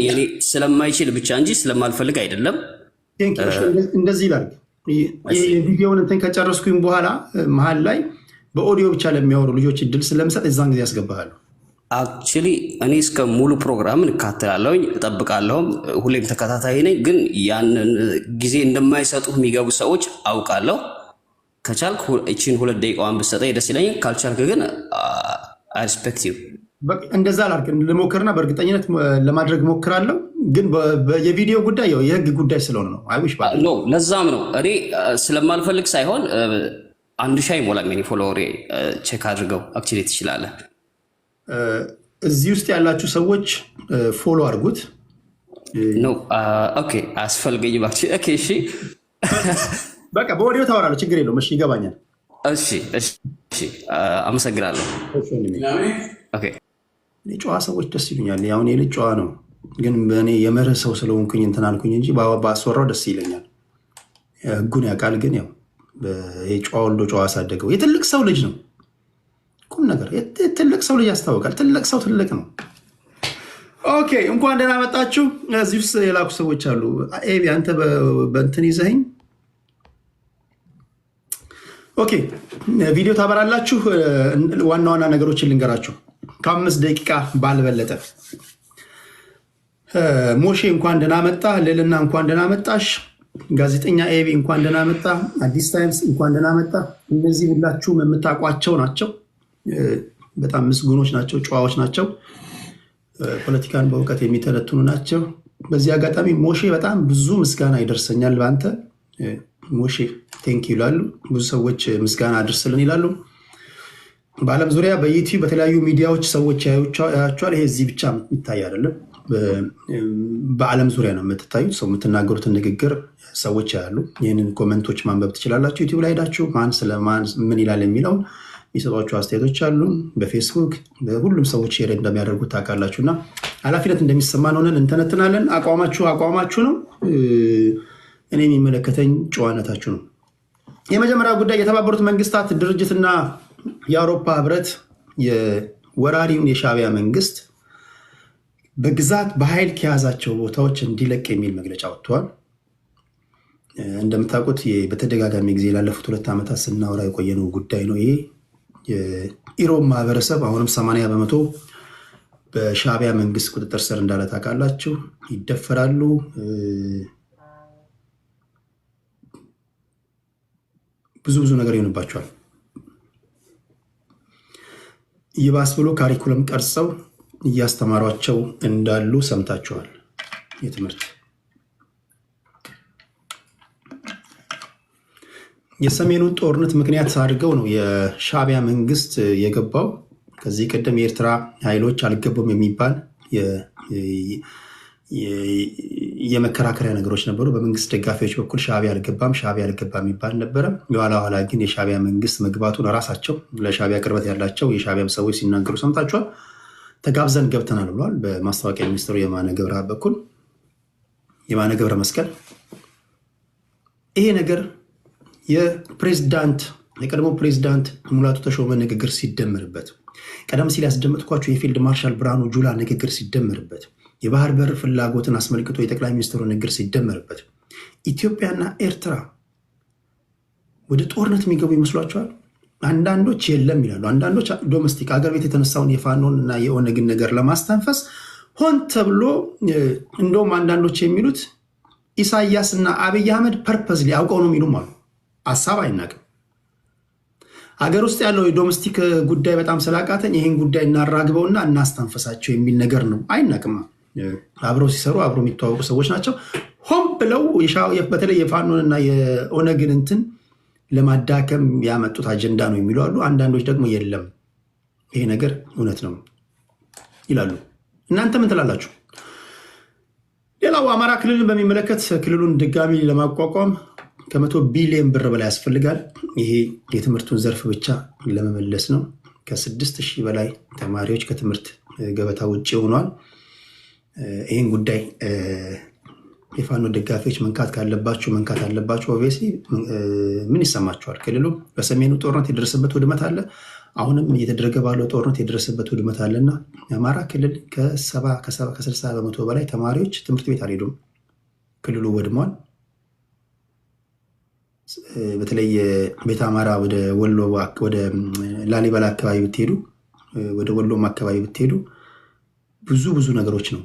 የኔ ስለማይችል ብቻ እንጂ ስለማልፈልግ አይደለም። እንደዚህ ይላል። የቪዲዮውን እንትን ከጨረስኩኝ በኋላ መሀል ላይ በኦዲዮ ብቻ ለሚያወሩ ልጆች እድል ስለምሰጥ እዛን ጊዜ ያስገባሃለሁ። አክቹሊ እኔ እስከ ሙሉ ፕሮግራም እንካተላለሁኝ፣ እጠብቃለሁም፣ ሁሌም ተከታታይ ነኝ። ግን ያንን ጊዜ እንደማይሰጡ የሚገቡ ሰዎች አውቃለሁ። ከቻልክ እቺን 2 ደቂቃዋን ብትሰጠኝ ደስ ይለኛል። ካልቻልክ ግን አይ ሪስፔክት ዩ። እንደዛ ላልክ ልሞክርና በእርግጠኝነት ለማድረግ ሞክራለሁ። ግን የቪዲዮ ጉዳይ የህግ ጉዳይ ስለሆነ ነው። አይዊሽ ነው። ለዛም ነው እኔ ስለማልፈልግ ሳይሆን 1000 አይሞላም የኔ ፎሎወሬ። ቼክ አድርገው አክቹሊ ትችላለህ። እዚህ ውስጥ ያላችሁ ሰዎች ፎሎ አድርጉት። ነው ኦኬ። አስፈልገኝ ባክሽ። ኦኬ እሺ፣ በቃ በወዲያው ታወራለህ፣ ችግር የለውም። እሺ ይገባኛል። እሺ እሺ፣ አመሰግናለሁ። ኦኬ ጨዋ ሰዎች ደስ ይሉኛል። ያው እኔ ልጅ ጨዋ ነው፣ ግን እኔ የመርህ ሰው ስለሆንኩኝ እንትን አልኩኝ እንጂ ባስወራው ደስ ይለኛል። ህጉን ያውቃል፣ ግን ያው ጨዋ ወልዶ ጨዋ አሳደገው። የትልቅ ሰው ልጅ ነው። ቁም ነገር ትልቅ ሰው ልጅ ያስታውቃል። ትልቅ ሰው ትልቅ ነው። ኦኬ እንኳን ደህና መጣችሁ። እዚህ ውስጥ የላኩ ሰዎች አሉ። ኤቢ አንተ በእንትን ይዘኸኝ ኦኬ ቪዲዮ ታበራላችሁ። ዋና ዋና ነገሮችን ልንገራችሁ ከ5 ደቂቃ ባልበለጠ። ሞሼ እንኳን ደህና መጣ። ልልና እንኳን ደህና መጣሽ። ጋዜጠኛ ኤቢ እንኳን ደህና መጣ። አዲስ ታይምስ እንኳን ደህና መጣ። እነዚህ ሁላችሁም የምታውቋቸው ናቸው። በጣም ምስጉኖች ናቸው፣ ጨዋዎች ናቸው፣ ፖለቲካን በእውቀት የሚተነትኑ ናቸው። በዚህ አጋጣሚ ሞሼ በጣም ብዙ ምስጋና ይደርሰኛል በአንተ ሞሼ፣ ቴንክ ይላሉ ብዙ ሰዎች። ምስጋና አድርስልን ይላሉ። በዓለም ዙሪያ በዩቲዩብ በተለያዩ ሚዲያዎች ሰዎች ያያቸዋል። ይሄ እዚህ ብቻ የሚታይ አይደለም፣ በዓለም ዙሪያ ነው የምትታዩት። ሰው የምትናገሩትን ንግግር ሰዎች ያሉ። ይህንን ኮመንቶች ማንበብ ትችላላችሁ። ዩቲዩብ ላይ ሄዳችሁ ማን ስለማን ምን ይላል የሚለውን የሚሰጧቸው አስተያየቶች አሉ። በፌስቡክ በሁሉም ሰዎች ሼር እንደሚያደርጉት ታውቃላችሁ። እና ኃላፊነት እንደሚሰማን ሆነን እንተነትናለን። አቋማችሁ ነው። እኔ የሚመለከተኝ ጨዋነታችሁ ነው። የመጀመሪያ ጉዳይ የተባበሩት መንግስታት ድርጅትና የአውሮፓ ህብረት የወራሪውን የሻዕቢያ መንግስት በግዛት በኃይል ከያዛቸው ቦታዎች እንዲለቅ የሚል መግለጫ ወጥተዋል። እንደምታውቁት በተደጋጋሚ ጊዜ ላለፉት 2 ዓመታት ስናወራ የቆየነው ጉዳይ ነው። ይሄ የኢሮብ ማህበረሰብ አሁንም 80 በመቶ በሻዕቢያ መንግስት ቁጥጥር ስር እንዳለ ታውቃላችሁ። ይደፈራሉ፣ ብዙ ነገር ይሆንባቸዋል። ይባስ ብሎ ካሪኩለም ቀርጸው እያስተማሯቸው እንዳሉ ሰምታችኋል። የትምህርት የሰሜኑን ጦርነት ምክንያት አድርገው ነው የሻዕቢያ መንግስት የገባው። ከዚህ ቀደም የኤርትራ ኃይሎች አልገቡም የሚባል የመከራከሪያ ነገሮች ነበሩ። በመንግስት ደጋፊዎች በኩል ሻዕቢያ አልገባም የሚባል ነበረ። የኋላ ኋላ ግን የሻዕቢያ መንግስት መግባቱን ራሳቸው ለሻዕቢያ ቅርበት ያላቸው የሻዕቢያ ሰዎች ሲናገሩ ሰምታችኋል። ተጋብዘን ገብተናል ብሏል በማስታወቂያ ሚኒስትሩ የማነ ገብረአብ በኩል የማነ ገብረ መስቀል። ይሄ ነገር የቀድሞ ፕሬዚዳንት ሙላቱ ተሾመ ንግግር ሲደመርበት፣ ቀደም ሲል ያስደመጥኳቸው የፊልድ ማርሻል ብርሃኑ ጁላ ንግግር ሲደመርበት፣ የባህር በር ፍላጎትን አስመልክቶ የጠቅላይ ሚኒስትሩ ንግግር ሲደመርበት ኢትዮጵያና ኤርትራ ወደ ጦርነት የሚገቡ ይመስሏቸዋል። አንዳንዶች የለም ይላሉ። አንዳንዶች ዶሜስቲክ አገር ቤት የተነሳውን የፋኖን እና የኦነግን ነገር ለማስተንፈስ ሆን ተብሎ፣ እንደውም አንዳንዶች የሚሉት ኢሳያስ እና አብይ አህመድ ፐርፐዝ ሊያውቀው ነው የሚሉም አሉ። ሀሳብ አይናቅም። ሀገር ውስጥ ያለው የዶሜስቲክ ጉዳይ በጣም ስላቃተኝ ይህን ጉዳይ እናራግበውና እናስተንፈሳቸው የሚል ነገር ነው። አይናቅም። አብረው ሲሰሩ አብረው የሚተዋወቁ ሰዎች ናቸው። ሆን ብለው በተለይ የፋኖን እና የኦነግን እንትን ለማዳከም ያመጡት አጀንዳ ነው የሚሉ አሉ። አንዳንዶች ደግሞ የለም ይሄ ነገር እውነት ነው ይላሉ። እናንተ ምን ትላላችሁ? ሌላው አማራ ክልልን በሚመለከት ክልሉን ድጋሚ ለማቋቋም ከ100 ቢሊዮን ብር በላይ ያስፈልጋል። ይሄ የትምህርቱን ዘርፍ ብቻ ለመመለስ ነው። ከ6000 በላይ ተማሪዎች ከትምህርት ገበታ ውጭ ሆኗል። ይህን ጉዳይ የፋኖ ደጋፊዎች መንካት ካለባቸው መንካት አለባቸው። ኦብቪየስሊ ምን ይሰማቸዋል? ክልሉ በሰሜኑ ጦርነት የደረሰበት ውድመት አለ። አሁንም እየተደረገ ባለው ጦርነት የደረሰበት ውድመት አለና የአማራ ክልል ከ60 በመቶ በላይ ተማሪዎች ትምህርት ቤት አልሄዱም። ክልሉ ወድሟል። በተለይ ቤተ አማራ ወደ ወሎ ወደ ላሊበላ አካባቢ ብትሄዱ ወደ ወሎም አካባቢ ብትሄዱ ብዙ ነገሮች ነው።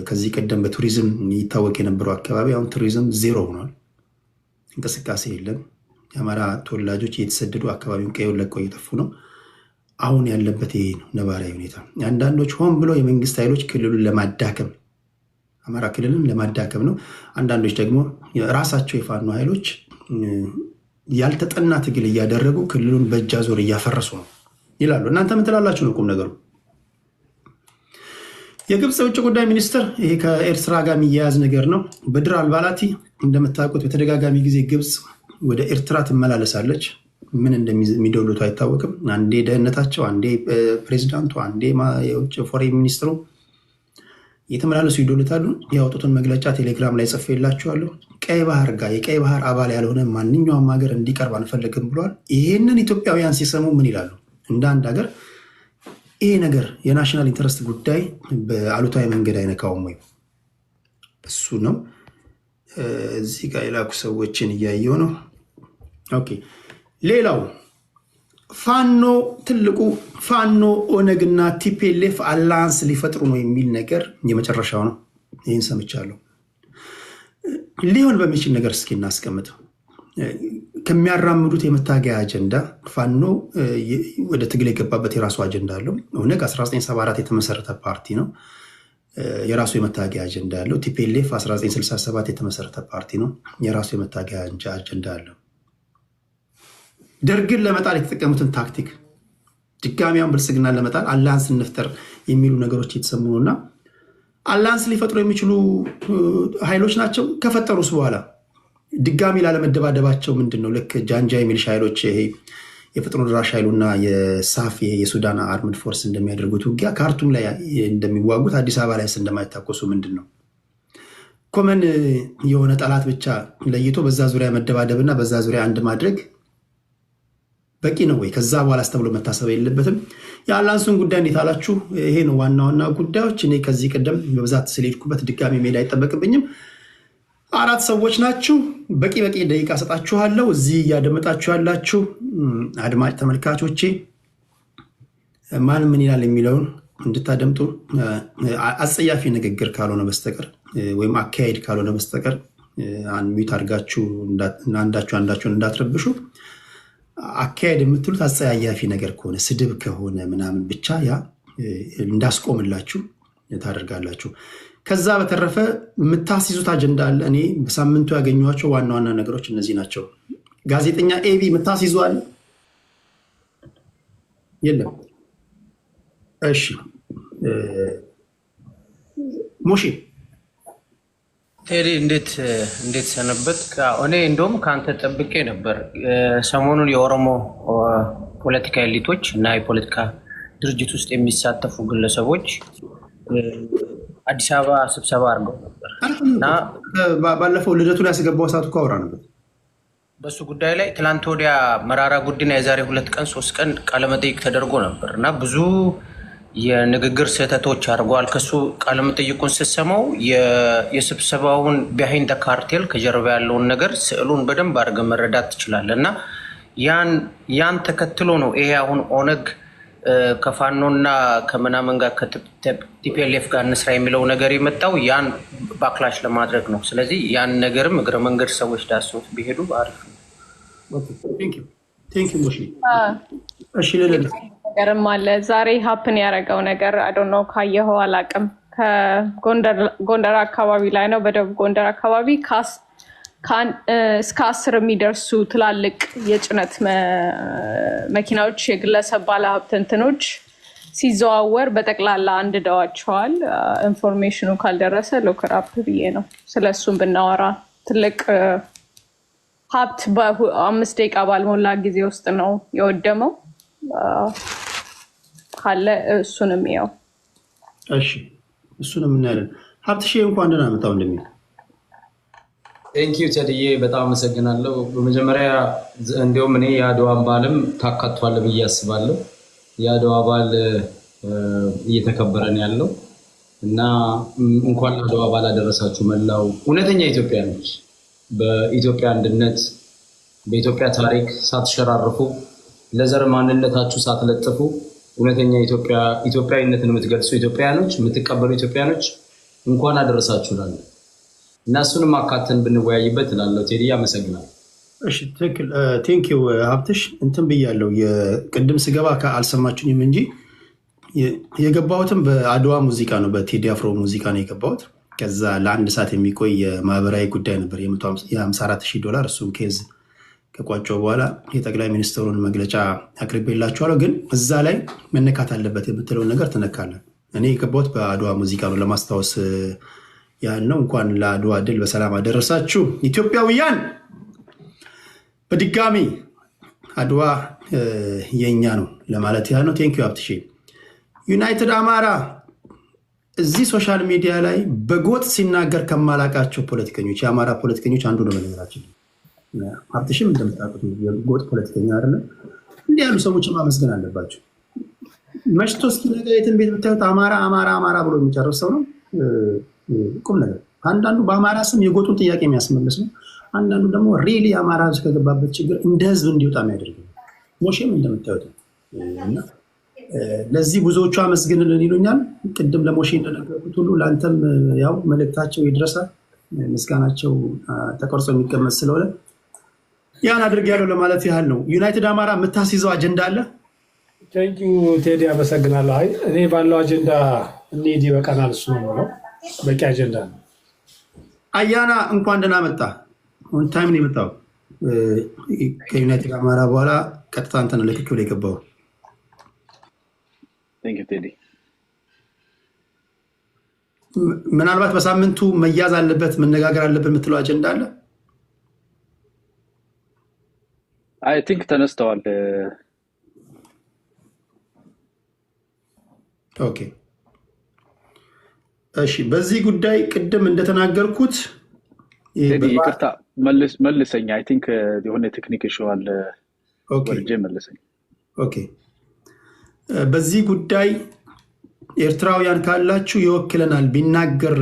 ከዚህ ቀደም በቱሪዝም ይታወቅ የነበረው አካባቢ አሁን ቱሪዝም ዜሮ ሆኗል። እንቅስቃሴ የለም። የአማራ ተወላጆች እየተሰደዱ አካባቢውን ቀየውን ለቀው እየጠፉ ነው። አሁን ያለበት ይሄ ነው ነባራዊ ሁኔታ። አንዳንዶች ሆን ብሎ የመንግስት ኃይሎች ክልሉን ለማዳከም አማራ ክልልን ለማዳከም ነው። አንዳንዶች ደግሞ ራሳቸው የፋኖ ኃይሎች ያልተጠና ትግል እያደረጉ ክልሉን በእጅ አዙር እያፈረሱ ነው ይላሉ። እናንተ ምን ትላላችሁ ነው ቁም ነገሩ? የግብፅ የውጭ ጉዳይ ሚኒስትር ይሄ ከኤርትራ ጋር የሚያያዝ ነገር ነው። በድር አልባላቲ እንደምታውቁት በተደጋጋሚ ጊዜ ግብፅ ወደ ኤርትራ ትመላለሳለች። ምን እንደሚደውሉት አይታወቅም። አንዴ ደህንነታቸው፣ አንዴ ፕሬዚዳንቱ፣ አንዴ የውጭ ፎሬን ሚኒስትሩ እየተመላለሱ ይደውሉታሉ። ያወጡትን መግለጫ ቴሌግራም ላይ ጽፌላችኋለሁ። ቀይ ባህር ጋር የቀይ ባህር አባል ያልሆነ ማንኛውም ሀገር እንዲቀርብ አንፈልግም ብሏል። ይሄንን ኢትዮጵያውያን ሲሰሙ ምን ይላሉ? እንደ አንድ ሀገር ይሄ ነገር የናሽናል ኢንተረስት ጉዳይ በአሉታዊ መንገድ አይነካውም ወይ? እሱ ነው። እዚህ ጋር የላኩ ሰዎችን እያየው ነው። ኦኬ። ሌላው ፋኖ ትልቁ ፋኖ ኦነግና ቲፒኤልኤፍ አላያንስ ሊፈጥሩ ነው የሚል ነገር የመጨረሻው ነው። ይህን ሰምቻለሁ። ሊሆን በሚችል ነገር እስኪ እናስቀምጥ። ከሚያራምዱት የመታገያ አጀንዳ ፋኖ ወደ ትግል የገባበት የራሱ አጀንዳ አለው። ኦነግ 1974 የተመሰረተ ፓርቲ ነው። የራሱ የመታገያ አጀንዳ አለው። ቲፒኤልኤፍ 1967 የተመሰረተ ፓርቲ ነው። የራሱ የመታገያ አጀንዳ አለው። ደርግን ለመጣል የተጠቀሙትን ታክቲክ ድጋሚያን ብልጽግናን ለመጣል አላያንስ እንፍጠር የሚሉ ነገሮች የተሰሙ ነው እና አላያንስ ሊፈጥሩ የሚችሉ ኃይሎች ናቸው። ከፈጠሩስ በኋላ ድጋሚ ላለመደባደባቸው ምንድን ነው? ልክ ጃንጃ የሚልሽ ኃይሎች የፈጥኖ ድራሽ ኃይሉና የሳፍ የሱዳን አርምድ ፎርስ እንደሚያደርጉት ውጊያ ካርቱም ላይ እንደሚዋጉት አዲስ አበባ ላይ እንደማይታኮሱ ምንድን ነው? ኮመን የሆነ ጠላት ብቻ ለይቶ በዛ ዙሪያ መደባደብና በዛ ዙሪያ አንድ ማድረግ በቂ ነው ወይ? ከዛ በኋላ አስተብሎ መታሰብ የለበትም። የአላያንሱን ጉዳይ እንዴት አላችሁ? ይሄ ነው ዋና ዋና ጉዳዮች። እኔ ከዚህ ቀደም በብዛት ስለሄድኩበት ድጋሚ መሄድ አይጠበቅብኝም። 4 ሰዎች ናችሁ። በቂ ደቂቃ ሰጣችኋለሁ። እዚህ እያደመጣችሁ ያላችሁ አድማጭ ተመልካቾቼ ማን ምን ይላል የሚለውን እንድታደምጡ፣ አጸያፊ ንግግር ካልሆነ በስተቀር ወይም አካሄድ ካልሆነ በስተቀር ሚዩት አድርጋችሁ አንዳችሁን እንዳትረብሹ። አካሄድ የምትሉት አጸያያፊ ነገር ከሆነ ስድብ ከሆነ ምናምን ብቻ ያ እንዳስቆምላችሁ ታደርጋላችሁ። ከዛ በተረፈ የምታስይዙት አጀንዳ አለ። እኔ በሳምንቱ ያገኟቸው ዋና ዋና ነገሮች እነዚህ ናቸው። ጋዜጠኛ ኤቢ የምታስይዟል? የለም። እሺ ሞሺ ቴዲ እንዴት ሰነበት? እኔ እንደውም ከአንተ ጠብቄ ነበር። ሰሞኑን የኦሮሞ ፖለቲካ ኤሊቶች እና የፖለቲካ ድርጅት ውስጥ የሚሳተፉ ግለሰቦች አዲስ አበባ ስብሰባ አድርገው ነበር እና ባለፈው ልደቱን ያስገባው ሰዓት እኮ አውራ ነበር በሱ ጉዳይ ላይ። ትላንት ወዲያ መራራ ጉዲና የዛሬ 2 ቀን 3 ቀን ቃለመጠይቅ ተደርጎ ነበር እና ብዙ የንግግር ስህተቶች አድርገዋል። ከሱ ቃለመጠይቁን ስትሰማው የስብሰባውን ቢሃይንድ ካርቴል ከጀርባ ያለውን ነገር ስዕሉን በደንብ አድርገህ መረዳት ትችላለህ። እና ያን ተከትሎ ነው ይሄ አሁን ኦነግ ከፋኖና ከምናምን ጋር ከቲፒኤልኤፍ ጋር እንስራ የሚለው ነገር የመጣው ያን ባክላሽ ለማድረግ ነው። ስለዚህ ያን ነገርም እግረ መንገድ ሰዎች ዳሰውት ቢሄዱ አሪፍ ነው። ነገርም አለ ዛሬ ሀፕን ያደረገው ነገር አዶኖ ካየኸው አላውቅም። ከጎንደር አካባቢ ላይ ነው። በደቡብ ጎንደር አካባቢ እስከ 10 የሚደርሱ ትላልቅ የጭነት መኪናዎች የግለሰብ ባለሀብት እንትኖች ሲዘዋወር በጠቅላላ አንድደዋቸዋል። ኢንፎርሜሽኑ ካልደረሰ ሎክራፕ ብዬ ነው። ስለሱም ብናወራ ትልቅ ሀብት በ5 ደቂቃ ባልሞላ ጊዜ ውስጥ ነው የወደመው። ካለ እሱንም ያው እሺ፣ እሱንም እናያለን። ሀብትሽ እንኳን ደህና መጣው እንደሚል ቴንኪዩ ቴዲዬ፣ በጣም አመሰግናለሁ። በመጀመሪያ እንዲሁም እኔ የአድዋን በዓልም ታካቷል ብዬ አስባለሁ። የአድዋ በዓል እየተከበረ ነው ያለው እና እንኳን ለአድዋ በዓል አደረሳችሁ መላው እውነተኛ ኢትዮጵያኖች በኢትዮጵያ አንድነት በኢትዮጵያ ታሪክ ሳትሸራርፉ ለዘር ማንነታችሁ ሳትለጥፉ እውነተኛ ኢትዮጵያዊነትን የምትገልጹ ኢትዮጵያኖች የምትቀበሉ ኢትዮጵያኖች እንኳን አደረሳችሁ ላለ እና እሱንም አካተን ብንወያይበት እላለሁ። ቴዲ አመሰግናለሁ። እሺ ትክክል። ቴንክ ዩ ሀብትሽ። እንትን ብያለሁ የቅድም ስገባ አልሰማችሁኝም እንጂ የገባሁትም በአድዋ ሙዚቃ ነው፣ በቴዲ አፍሮ ሙዚቃ ነው የገባሁት። ከዛ ለአንድ ሰዓት የሚቆይ የማህበራዊ ጉዳይ ነበር $154,000 እሱም ኬዝ ከቋጨው በኋላ የጠቅላይ ሚኒስትሩን መግለጫ አቅርቤላችኋለሁ። ግን እዛ ላይ መነካት አለበት የምትለውን ነገር ትነካለን። እኔ የገባሁት በአድዋ ሙዚቃ ነው፣ ለማስታወስ ያህል ነው። እንኳን ለአድዋ ድል በሰላም አደረሳችሁ ኢትዮጵያውያን። በድጋሚ አድዋ የኛ ነው ለማለት ያህል ነው። ቴንክ ዩ ሀብትሼ። ዩናይትድ አማራ እዚህ ሶሻል ሚዲያ ላይ በጎጥ ሲናገር ከማላቃቸው ፖለቲከኞች የአማራ ፖለቲከኞች አንዱ ነው። በነገራችን ሀብትሽም እንደምታውቁት የጎጥ ፖለቲከኛ አይደለም። እንዲህ ያሉ ሰዎችን ማመስገን አለባቸው። መሽቶ እስኪነጋ የትን ቤት ብታዩት አማራ አማራ አማራ ብሎ የሚጨርስ ሰው ነው። ቁም ነገር አንዳንዱ በአማራ ስም የጎጡን ጥያቄ የሚያስመልስ ነው። አንዳንዱ ደግሞ ሪሊ አማራ ህዝብ ከገባበት ችግር እንደ ህዝብ እንዲወጣ የሚያደርግ ነው። ሞሼም እንደምታዩት እና ለዚህ ብዙዎቹ አመስግንልን ይሉኛል። ቅድም ለሞሼ እንደነገርኩት ሁሉ ለአንተም ያው መልእክታቸው ይድረሳል። ምስጋናቸው ተቆርጾ የሚቀመጥ ስለሆነ ያን አድርጌያለሁ ለማለት ያህል ነው። ዩናይትድ አማራ የምታስይዘው አጀንዳ አለ? ቴንኪው ቴዲ አመሰግናለሁ። አይ እኔ ባለው አጀንዳ እንሂድ ይበቃናል። እሱ ነው የምለው፣ በቂ አጀንዳ ነው። አያና እንኳን ደህና መጣ። ኦን ታይም ነው የመጣው። ከዩናይትድ አማራ በኋላ ቀጥታ አንተ ነው ለክክል የገባው። ቴንኪው ቴዲ። ምናልባት በሳምንቱ መያዝ አለበት መነጋገር አለበት የምትለው አጀንዳ አለ? አይ ቲንክ ተነስተዋል። ኦኬ እሺ። በዚህ ጉዳይ ቅድም እንደተናገርኩት ይቅርታ መልሰኝ። አይ ቲንክ የሆነ ቴክኒክ ይሸዋል። ወርጄ መልሰኝ። ኦኬ በዚህ ጉዳይ ኤርትራውያን ካላችሁ ይወክለናል፣ ቢናገር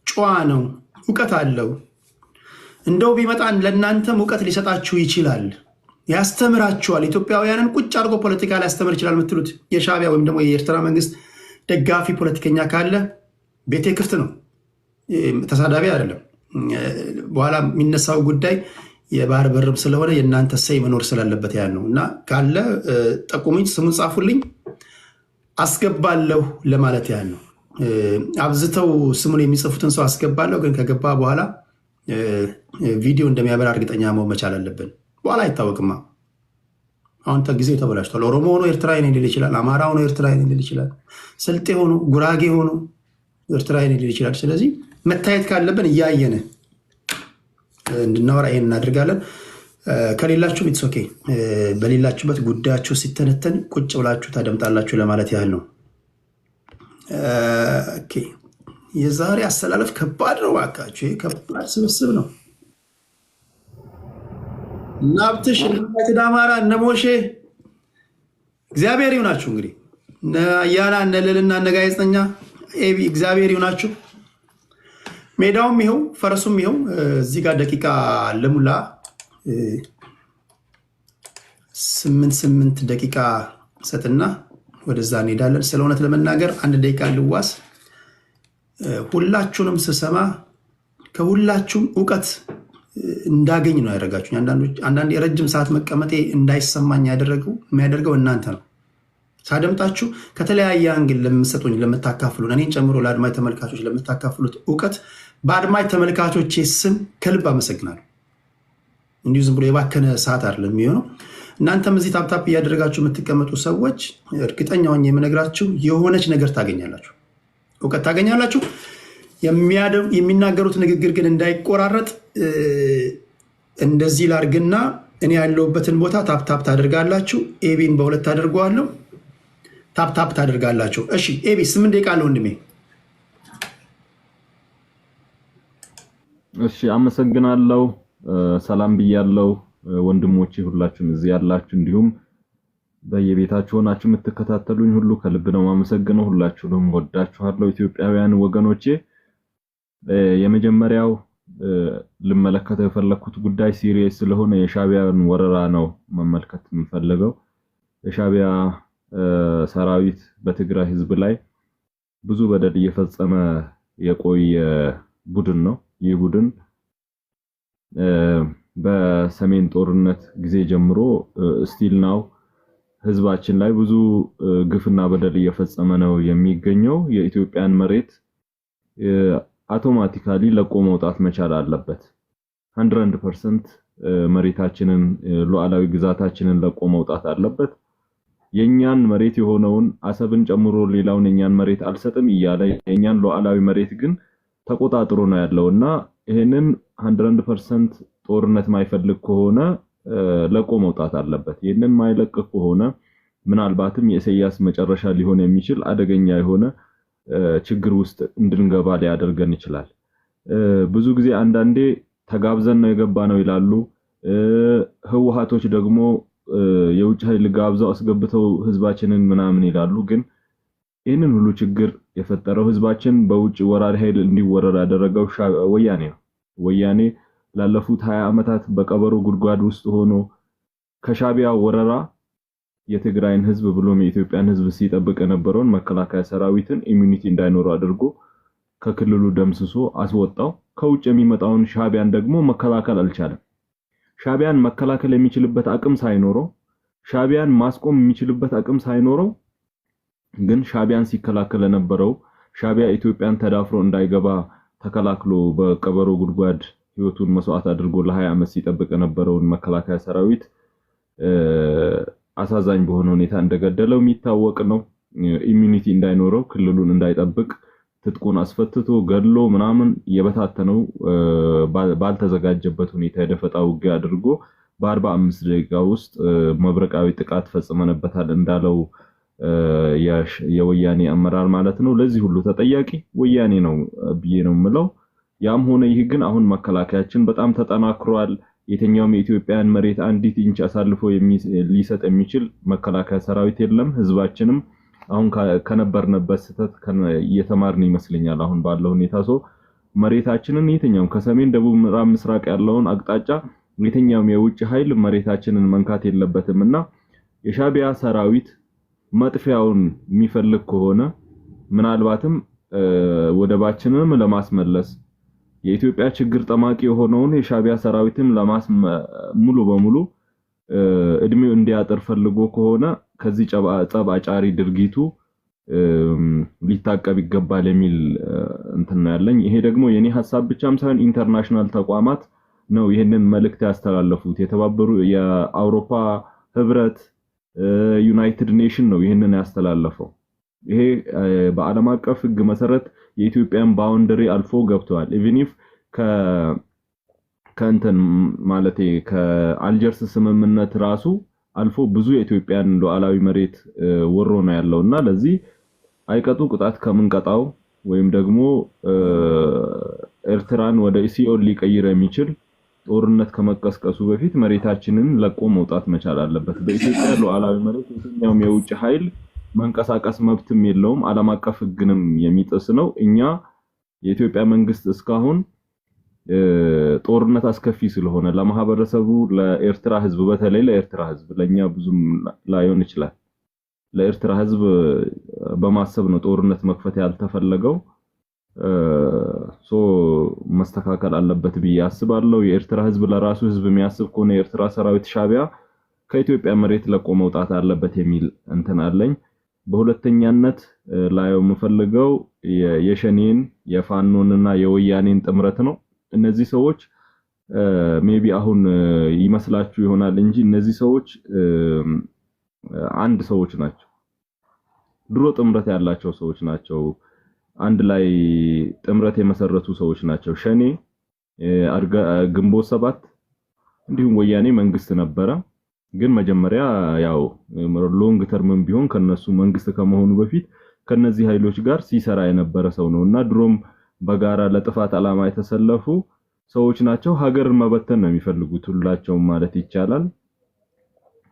ጨዋ ነው፣ እውቀት አለው፣ እንደው ቢመጣን ለእናንተም እውቀት ሊሰጣችሁ ይችላል፣ ያስተምራችኋል፣ ኢትዮጵያውያንን ቁጭ አድርጎ ፖለቲካ ሊያስተምር ይችላል የምትሉት የሻዕቢያ ወይም ደግሞ የኤርትራ መንግስት ደጋፊ ፖለቲከኛ ካለ ቤቴ ክፍት ነው። ተሳዳቢ አይደለም። በኋላ የሚነሳው ጉዳይ የባህር በርም ስለሆነ የእናንተ ሰይ መኖር ስላለበት ያን ነው እና ካለ ጠቁሙኝ፣ ስሙን ጻፉልኝ፣ አስገባለሁ ለማለት ያህል ነው። አብዝተው ስሙን የሚጽፉትን ሰው አስገባለሁ፣ ግን ከገባ በኋላ ቪዲዮ እንደሚያበራ እርግጠኛ መሆን መቻል አለብን። በኋላ አይታወቅማ። አሁን ጊዜው ተበላሽቷል። ኦሮሞ ሆኖ ኤርትራዊ ነኝ ሊል ይችላል። አማራ ሆኖ ኤርትራዊ ነኝ ሊል ይችላል። ስልጤ ሆኖ ጉራጌ ሆኖ ኤርትራዊ ነኝ ሊል ይችላል። ስለዚህ መታየት ካለብን እያየን እንድናወራ ይሄን እናደርጋለን። ከሌላችሁ ኢትስ ኦኬ። በሌላችሁበት ጉዳያችሁ ሲተነተን ቁጭ ብላችሁ ታደምጣላችሁ ለማለት ያህል ነው። ኦኬ የዛሬ አሰላለፍ ከባድ ነው። እባካችሁ ከባድ ስብስብ ነው። እና ሀብትሽ ዩናይትድ አማራ እነ ሞሼ እግዚአብሔር ይሁናችሁ። እንግዲህ እነ አያና እነ ልልና እነ ጋዜጠኛ ኤቢ እግዚአብሔር ይሁናችሁ። ሜዳውም ይኸው ፈረሱም ይኸው። እዚህ ጋር ደቂቃ ለሙላ 8 ደቂቃ ሰጥና ወደዛ እንሄዳለን። ስለ እውነት ለመናገር 1 ደቂቃ ልዋስ። ሁላችሁንም ስሰማ ከሁላችሁም እውቀት እንዳገኝ ነው ያደረጋችሁ። አንዳንድ የረጅም ሰዓት መቀመጤ እንዳይሰማኝ የሚያደርገው እናንተ ነው። ሳደምጣችሁ ከተለያየ አንግል ለምትሰጡኝ ለምታካፍሉን፣ እኔን ጨምሮ ለአድማጭ ተመልካቾች ለምታካፍሉት እውቀት በአድማጭ ተመልካቾቼ ስም ከልብ አመሰግናለሁ። እንዲሁ ዝም ብሎ የባከነ ሰዓት አይደለም የሚሆነው። እናንተም እዚህ ታፕታፕ እያደረጋችሁ የምትቀመጡ ሰዎች እርግጠኛ ሆኜ የምነግራችሁ የሆነች ነገር ታገኛላችሁ፣ እውቀት ታገኛላችሁ። የሚናገሩት ንግግር ግን እንዳይቆራረጥ እንደዚህ ላርግና እኔ ያለሁበትን ቦታ ታፕታፕ ታደርጋላችሁ። ኤቢን በ2 ታደርገዋለሁ። ታፕታፕ ታደርጋላችሁ። እሺ ኤቢ 8 ደቂቃ አለ ወንድሜ። እሺ አመሰግናለሁ። ሰላም ብያለሁ ወንድሞቼ ሁላችሁም እዚህ ያላችሁ፣ እንዲሁም በየቤታችሁ ሆናችሁ የምትከታተሉኝ ሁሉ ከልብ ነው ማመሰግነው። ሁላችሁንም ወዳችኋለሁ ኢትዮጵያውያን ወገኖቼ። የመጀመሪያው ልመለከተው የፈለኩት ጉዳይ ሲሪየስ ስለሆነ የሻቢያን ወረራ ነው መመልከት የምፈልገው። የሻቢያ ሰራዊት በትግራይ ህዝብ ላይ ብዙ በደል እየፈጸመ የቆየ ቡድን ነው። ይህ ቡድን በሰሜን ጦርነት ጊዜ ጀምሮ ስቲል ናው ህዝባችን ላይ ብዙ ግፍና በደል እየፈጸመ ነው የሚገኘው። የኢትዮጵያን መሬት አውቶማቲካሊ ለቆ መውጣት መቻል አለበት። 100% መሬታችንን ሉዓላዊ ግዛታችንን ለቆ መውጣት አለበት። የኛን መሬት የሆነውን አሰብን ጨምሮ ሌላውን የኛን መሬት አልሰጥም እያለ የኛን ሉዓላዊ መሬት ግን ተቆጣጥሮ ነው ያለውና ይሄንን 100% ጦርነት ማይፈልግ ከሆነ ለቆ መውጣት አለበት። ይሄንን ማይለቅ ከሆነ ምናልባትም የኢሳያስ መጨረሻ ሊሆን የሚችል አደገኛ የሆነ ችግር ውስጥ እንድንገባ ሊያደርገን ይችላል። ብዙ ጊዜ አንዳንዴ ተጋብዘን ነው የገባ ነው ይላሉ። ህወሓቶች ደግሞ የውጭ ኃይል ጋብዘው አስገብተው ህዝባችንን ምናምን ይላሉ። ግን ይህንን ሁሉ ችግር የፈጠረው ህዝባችን በውጭ ወራሪ ኃይል እንዲወረር ያደረገው ወያኔ ነው። ወያኔ ላለፉት 20 ዓመታት በቀበሮ ጉድጓድ ውስጥ ሆኖ ከሻቢያ ወረራ የትግራይን ህዝብ ብሎም የኢትዮጵያን ህዝብ ሲጠብቅ የነበረውን መከላከያ ሰራዊትን ኢሚኒቲ እንዳይኖረው አድርጎ ከክልሉ ደምስሶ አስወጣው። ከውጭ የሚመጣውን ሻቢያን ደግሞ መከላከል አልቻለም። ሻቢያን መከላከል የሚችልበት አቅም ሳይኖረው፣ ሻቢያን ማስቆም የሚችልበት አቅም ሳይኖረው ግን ሻቢያን ሲከላከል የነበረው ሻቢያ ኢትዮጵያን ተዳፍሮ እንዳይገባ ተከላክሎ በቀበሮ ጉድጓድ ህይወቱን መስዋዕት አድርጎ ለ20 ዓመት ሲጠብቅ የነበረውን መከላከያ ሰራዊት አሳዛኝ በሆነ ሁኔታ እንደገደለው የሚታወቅ ነው። ኢሚኒቲ እንዳይኖረው ክልሉን እንዳይጠብቅ ትጥቁን አስፈትቶ ገድሎ ምናምን የበታተነው ባልተዘጋጀበት ሁኔታ የደፈጣ ውጊያ አድርጎ በ45 ደቂቃ ውስጥ መብረቃዊ ጥቃት ፈጽመነበታል እንዳለው የወያኔ አመራር ማለት ነው። ለዚህ ሁሉ ተጠያቂ ወያኔ ነው ብዬ ነው የምለው። ያም ሆነ ይህ ግን አሁን መከላከያችን በጣም ተጠናክሯል። የትኛውም የኢትዮጵያን መሬት አንዲት ኢንች አሳልፎ ሊሰጥ የሚችል መከላከያ ሰራዊት የለም። ህዝባችንም አሁን ከነበርንበት ስህተት እየተማርን ይመስለኛል አሁን ባለው ሁኔታ። መሬታችንን የትኛውም ከሰሜን ደቡብ ምዕራብ ምስራቅ ያለውን አቅጣጫ የትኛውም የውጭ ኃይል መሬታችንን መንካት የለበትምና የሻቢያ ሰራዊት መጥፊያውን የሚፈልግ ከሆነ ምናልባትም ወደባችንንም ለማስመለስ የኢትዮጵያ ችግር ጠማቂ የሆነውን የሻቢያ ሰራዊትም ሙሉ በሙሉ እድሜው እንዲያጥር ፈልጎ ከሆነ ከዚህ ጸብ አጫሪ ድርጊቱ ሊታቀብ ይገባል የሚል እንትን ነው ያለኝ። ይሄ ደግሞ የኔ ሐሳብ ብቻም ሳይሆን ኢንተርናሽናል ተቋማት ነው ይሄንን መልእክት ያስተላለፉት። የተባበሩ የአውሮፓ ህብረት፣ ዩናይትድ ኔሽን ነው ይሄንን ያስተላለፈው። ይሄ በዓለም አቀፍ ህግ መሰረት የኢትዮጵያን ባውንደሪ አልፎ ገብቷል። ኢቭን ኢፍ ከእንትን ማለት ከአልጀርስ ስምምነት ራሱ አልፎ ብዙ የኢትዮጵያን ሉዓላዊ መሬት ወሮ ነው ያለውና ለዚህ አይቀጡ ቅጣት ከምንቀጣው ወይም ደግሞ ኤርትራን ወደ ሲኦል ሊቀይር የሚችል ጦርነት ከመቀስቀሱ በፊት መሬታችንን ለቆ መውጣት መቻል አለበት። በኢትዮጵያ ሉዓላዊ መሬት የትኛውም የውጭ ኃይል መንቀሳቀስ መብትም የለውም። ዓለም አቀፍ ህግንም የሚጥስ ነው። እኛ የኢትዮጵያ መንግስት እስካሁን ጦርነት አስከፊ ስለሆነ ለማህበረሰቡ ለኤርትራ ህዝብ በተለይ ለኤርትራ ህዝብ ለኛ ብዙም ላይሆን ይችላል ለኤርትራ ህዝብ በማሰብ ነው ጦርነት መክፈት ያልተፈለገው። መስተካከል አለበት ብዬ አስባለሁ። የኤርትራ ህዝብ ለራሱ ህዝብ የሚያስብ ከሆነ የኤርትራ ሰራዊት ሻቢያ ከኢትዮጵያ መሬት ለቆ መውጣት አለበት የሚል እንትን አለኝ። በሁለተኛነት ላየው የምፈልገው የሸኔን የፋኖንና የወያኔን ጥምረት ነው። እነዚህ ሰዎች ሜቢ አሁን ይመስላችሁ ይሆናል እንጂ እነዚህ ሰዎች አንድ ሰዎች ናቸው። ድሮ ጥምረት ያላቸው ሰዎች ናቸው። አንድ ላይ ጥምረት የመሰረቱ ሰዎች ናቸው። ሸኔ፣ ግንቦት ሰባት እንዲሁም ወያኔ መንግስት ነበረ። ግን መጀመሪያ ያው ሎንግ ተርምም ቢሆን ከነሱ መንግስት ከመሆኑ በፊት ከነዚህ ኃይሎች ጋር ሲሰራ የነበረ ሰው ነውና ድሮም በጋራ ለጥፋት ዓላማ የተሰለፉ ሰዎች ናቸው። ሀገር መበተን ነው የሚፈልጉት ሁላቸውም ማለት ይቻላል።